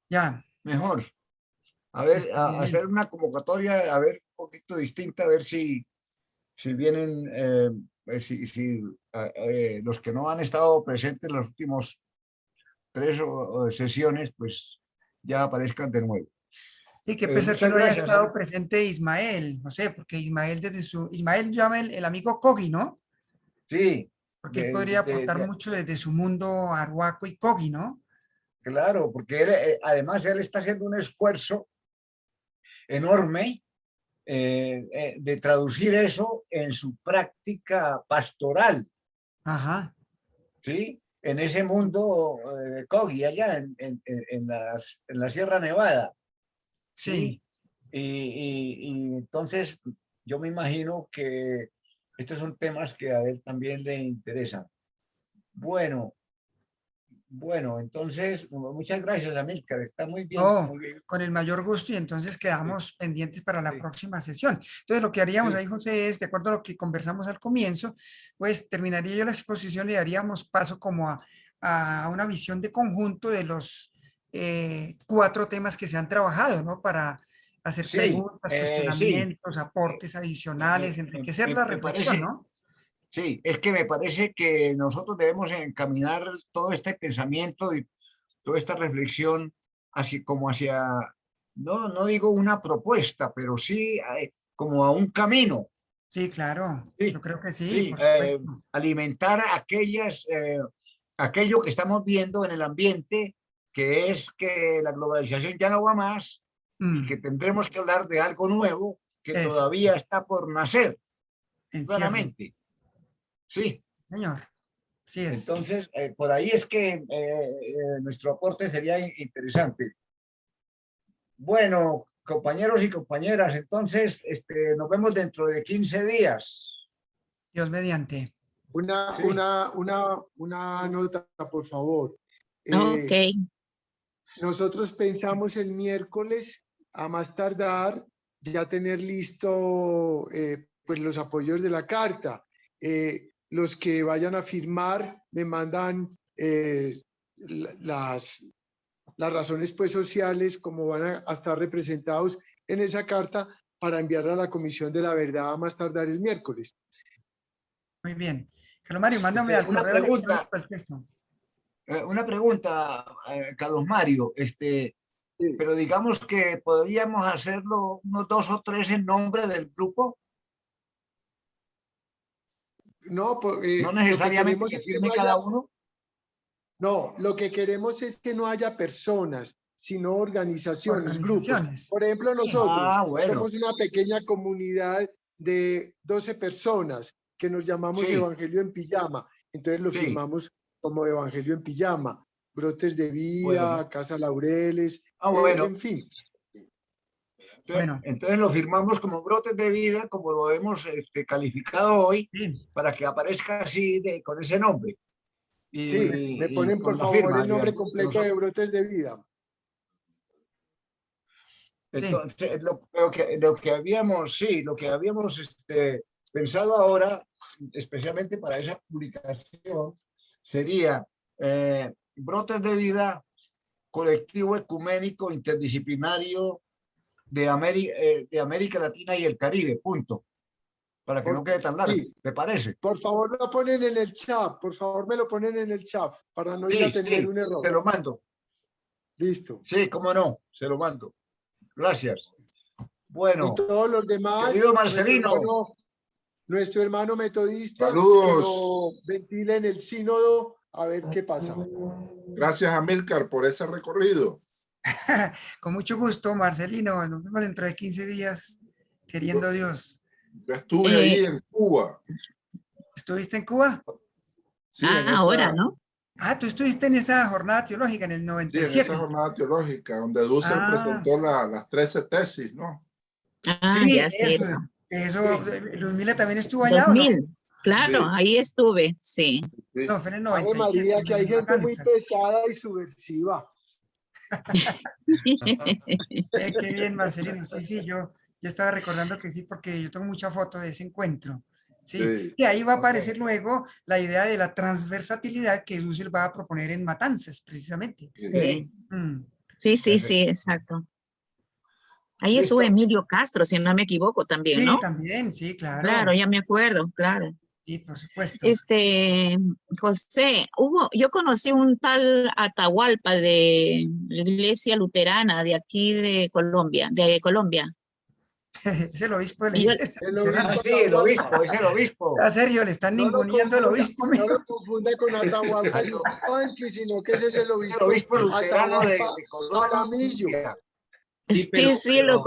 Speaker 2: ya,
Speaker 1: Mejor. A ver,
Speaker 2: está muy
Speaker 1: hacer
Speaker 2: bien.
Speaker 1: una convocatoria, a ver, un poquito distinta, a ver si vienen, si los que no han estado presentes en los últimos tres sesiones, pues ya aparezcan de nuevo.
Speaker 2: Sí, qué pesar que
Speaker 1: Muchas
Speaker 2: no haya
Speaker 1: gracias,
Speaker 2: estado
Speaker 1: Ami.
Speaker 2: presente Ismael, no sé, porque Ismael llama el amigo Kogi, ¿no?
Speaker 1: Sí,
Speaker 2: Porque él podría aportar
Speaker 1: de,
Speaker 2: mucho desde su mundo arhuaco y Kogi, ¿no?
Speaker 1: claro, porque él, además él está haciendo un esfuerzo enorme de traducir eso en su práctica pastoral,
Speaker 2: Ajá,
Speaker 1: ¿sí? En ese mundo Kogi, allá en la Sierra Nevada,
Speaker 2: sí,
Speaker 1: ¿sí? Y entonces yo me imagino que estos son temas que a él también le interesan. Bueno, Bueno, entonces, muchas gracias, Amílcar. Está muy bien,
Speaker 2: Oh,
Speaker 1: muy bien.
Speaker 2: con el mayor gusto y entonces quedamos pendientes para la
Speaker 1: Sí.
Speaker 2: próxima sesión. Entonces lo que haríamos
Speaker 1: Sí.
Speaker 2: ahí, José, es, de acuerdo a lo que conversamos al comienzo, pues terminaría yo la exposición y daríamos paso como a una visión de conjunto de los 4 temas que se han trabajado, ¿no? Para hacer
Speaker 1: Sí,
Speaker 2: preguntas,
Speaker 1: sí.
Speaker 2: cuestionamientos, aportes adicionales, enriquecer la
Speaker 1: Me
Speaker 2: reflexión,
Speaker 1: parece,
Speaker 2: ¿no?
Speaker 1: sí, es que me parece que nosotros debemos encaminar todo este pensamiento y toda esta reflexión así como hacia, no digo una propuesta, pero sí como a un camino.
Speaker 2: Sí, claro, yo
Speaker 1: Sí,
Speaker 2: creo que sí,
Speaker 1: sí,
Speaker 2: por supuesto.
Speaker 1: alimentar aquello que estamos viendo en el ambiente, que es que la globalización ya no va más y
Speaker 2: Mm,
Speaker 1: que tendremos que hablar de algo nuevo que
Speaker 2: eso,
Speaker 1: todavía está por nacer,
Speaker 2: en ciernes,
Speaker 1: claramente. Sí,
Speaker 2: señor, así es.
Speaker 1: entonces por ahí es que nuestro aporte sería interesante. Bueno, compañeros y compañeras, entonces nos vemos dentro de 15 días.
Speaker 2: Dios mediante.
Speaker 3: Una,
Speaker 1: Sí,
Speaker 3: una, una nota, por favor.
Speaker 5: Ok,
Speaker 3: Nosotros pensamos el miércoles, a más tardar, ya tener listo pues los apoyos de la carta. Los que vayan a firmar me mandan las razones pues sociales, como van a estar representados en esa carta para enviarla a la Comisión de la Verdad a más tardar el miércoles.
Speaker 2: Muy bien. Carlos Mario, mándame al
Speaker 1: una
Speaker 2: correo
Speaker 1: pregunta,
Speaker 2: electrónico el texto.
Speaker 1: Carlos Mario,
Speaker 3: Sí.
Speaker 1: pero digamos que podríamos hacerlo unos 2 o 3 en nombre del grupo,
Speaker 3: No,
Speaker 1: no
Speaker 3: lo que
Speaker 1: necesariamente
Speaker 3: queremos
Speaker 1: que
Speaker 3: es que
Speaker 1: firme
Speaker 3: no haya.
Speaker 1: cada uno.
Speaker 3: No, lo que queremos es que no haya personas, sino organizaciones, grupos.
Speaker 2: Organizaciones.
Speaker 3: Por ejemplo,
Speaker 2: Bien.
Speaker 3: nosotros
Speaker 1: Bueno,
Speaker 3: somos una pequeña comunidad de 12 personas que nos llamamos
Speaker 1: sí,
Speaker 3: Evangelio en Pijama. Entonces lo
Speaker 1: sí,
Speaker 3: firmamos como Evangelio en Pijama. Brotes de
Speaker 1: bueno,
Speaker 3: Vida, Casa Laureles,
Speaker 1: bueno.
Speaker 3: en fin.
Speaker 2: Bueno,
Speaker 1: Entonces lo firmamos como brotes de vida, como lo hemos calificado hoy,
Speaker 2: sí.
Speaker 1: para que aparezca así con ese nombre
Speaker 3: Sí, me
Speaker 1: y
Speaker 3: ponen
Speaker 1: con
Speaker 3: por
Speaker 1: la
Speaker 3: favor
Speaker 1: firma
Speaker 3: el
Speaker 1: de
Speaker 3: nombre
Speaker 1: algunos de
Speaker 3: completo de
Speaker 1: nosotros.
Speaker 3: Brotes de Vida.
Speaker 2: Sí.
Speaker 1: Entonces, lo que habíamos, sí, lo que habíamos pensado ahora, especialmente para esa publicación, sería brotes de vida, colectivo ecuménico interdisciplinario de América Latina y el Caribe, punto, para que no quede tan largo,
Speaker 3: Sí,
Speaker 1: ¿te parece?
Speaker 3: por favor lo ponen en el chat, por favor me lo ponen en el chat para no ir a
Speaker 1: Sí,
Speaker 3: tener
Speaker 1: sí,
Speaker 3: un error.
Speaker 1: te lo mando.
Speaker 3: Listo.
Speaker 1: Sí, cómo no, se lo mando. Gracias.
Speaker 3: Y
Speaker 1: Bueno,
Speaker 3: todos los demás,
Speaker 1: querido Marcelino,
Speaker 3: nuestro hermano metodista, que
Speaker 8: Saludos.
Speaker 3: lo ventile en el sínodo a ver qué pasa.
Speaker 8: Gracias, Amílcar, por ese recorrido.
Speaker 2: Con mucho gusto, Marcelino. Nos vemos dentro de 15 días, queriendo
Speaker 8: Yo,
Speaker 2: Dios.
Speaker 8: yo estuve ahí
Speaker 5: eh,
Speaker 8: en Cuba.
Speaker 2: ¿Estuviste en Cuba?
Speaker 8: Sí, en
Speaker 5: ahora,
Speaker 8: esa,
Speaker 5: ¿no?
Speaker 2: Ah, tú estuviste en esa jornada teológica en el
Speaker 8: sí, en esa
Speaker 2: 97.
Speaker 8: jornada teológica, donde Dussel
Speaker 2: Ah,
Speaker 8: presentó las 13 tesis, ¿no?
Speaker 5: Ah,
Speaker 2: sí,
Speaker 5: ya sé.
Speaker 2: eso.
Speaker 1: sí,
Speaker 2: Ludmila también estuvo allá, ¿o no?
Speaker 5: 2000, claro,
Speaker 8: Sí,
Speaker 5: ahí estuve, sí.
Speaker 2: No,
Speaker 8: sí.
Speaker 2: fue en el
Speaker 3: Ave
Speaker 2: 97,
Speaker 3: María,
Speaker 2: el
Speaker 3: que
Speaker 2: de
Speaker 3: hay
Speaker 2: las
Speaker 3: gente muy
Speaker 2: matanzas.
Speaker 3: pesada y subversiva.
Speaker 2: Qué bien, Marcelino. Sí, sí, yo estaba recordando que sí, porque yo tengo mucha foto de ese encuentro. Sí,
Speaker 8: Sí.
Speaker 2: y ahí va a
Speaker 1: ok.
Speaker 2: aparecer luego la idea de la transversatilidad que Dussel va a proponer en Matanzas, precisamente.
Speaker 5: Sí,
Speaker 2: Mm,
Speaker 5: sí, sí, sí,
Speaker 1: Perfecto.
Speaker 5: exacto. Ahí estuvo
Speaker 1: Listo.
Speaker 5: Emilio Castro, si no me equivoco también,
Speaker 2: sí,
Speaker 5: ¿no?
Speaker 2: también, sí,
Speaker 5: Claro,
Speaker 2: claro.
Speaker 5: ya me acuerdo, claro.
Speaker 2: Sí, por supuesto.
Speaker 5: Este, José, yo conocí un tal Atahualpa de la Iglesia Luterana de aquí de Colombia,
Speaker 2: Es el obispo de la
Speaker 5: Y yo,
Speaker 2: iglesia
Speaker 3: El
Speaker 2: luterana.
Speaker 3: obispo
Speaker 1: Sí, el
Speaker 3: Atahualpa.
Speaker 1: obispo, es el obispo.
Speaker 2: A serio, le están ninguneando el obispo,
Speaker 3: No lo
Speaker 2: mijo.
Speaker 3: confunda con Atahualpa
Speaker 1: Aldo,
Speaker 3: Yupanqui, sino que ese es el
Speaker 1: es el
Speaker 3: obispo
Speaker 1: obispo luterano
Speaker 3: Atahualpa
Speaker 1: de
Speaker 3: Jaramillo.
Speaker 1: Colombia.
Speaker 7: Sí,
Speaker 5: sí, sí, lo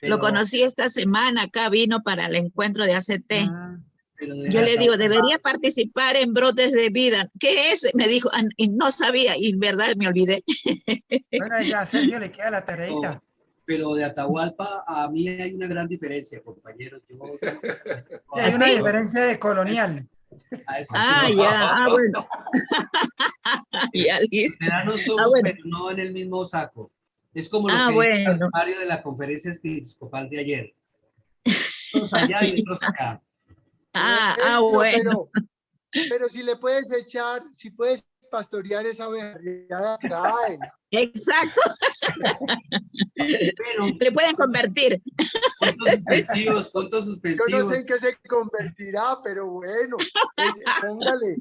Speaker 7: pero,
Speaker 5: conocí esta semana, acá vino para el encuentro de ACT.
Speaker 2: Ah,
Speaker 7: pero de
Speaker 5: Yo le digo,
Speaker 7: Atahualpa,
Speaker 5: debería participar en Brotes de Vida. ¿Qué es? Me dijo, y no sabía, y en verdad me olvidé.
Speaker 2: bueno, ya a Sergio le queda la tareita.
Speaker 7: pero de Atahualpa a mí hay una gran diferencia, compañeros.
Speaker 2: Sí, hay una
Speaker 5: ¿Así?
Speaker 2: diferencia de colonial.
Speaker 5: Ah, ya, bueno. Ya, listo.
Speaker 7: Veteranos somos,
Speaker 5: bueno.
Speaker 7: pero no en el mismo saco. Es como lo que dice
Speaker 5: Bueno.
Speaker 7: el Mario de la conferencia episcopal de ayer. Unos allá y otros acá.
Speaker 5: Bueno.
Speaker 3: Pero si le puedes echar, si puedes pastorear esa oveja, ya traen.
Speaker 5: Exacto.
Speaker 7: Pero,
Speaker 5: le pueden convertir.
Speaker 7: Puntos
Speaker 3: Yo
Speaker 7: suspensivos.
Speaker 3: no sé en qué se convertirá, pero bueno, póngale.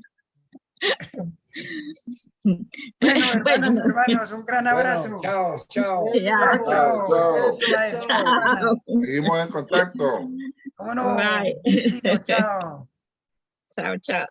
Speaker 2: Bueno, hermanos, un gran abrazo.
Speaker 1: Chao, chao.
Speaker 2: Chao, chao.
Speaker 5: Chao.
Speaker 8: Seguimos en contacto.
Speaker 2: ¿Cómo no?
Speaker 5: Bye.
Speaker 2: Chao.
Speaker 5: Chao, chao.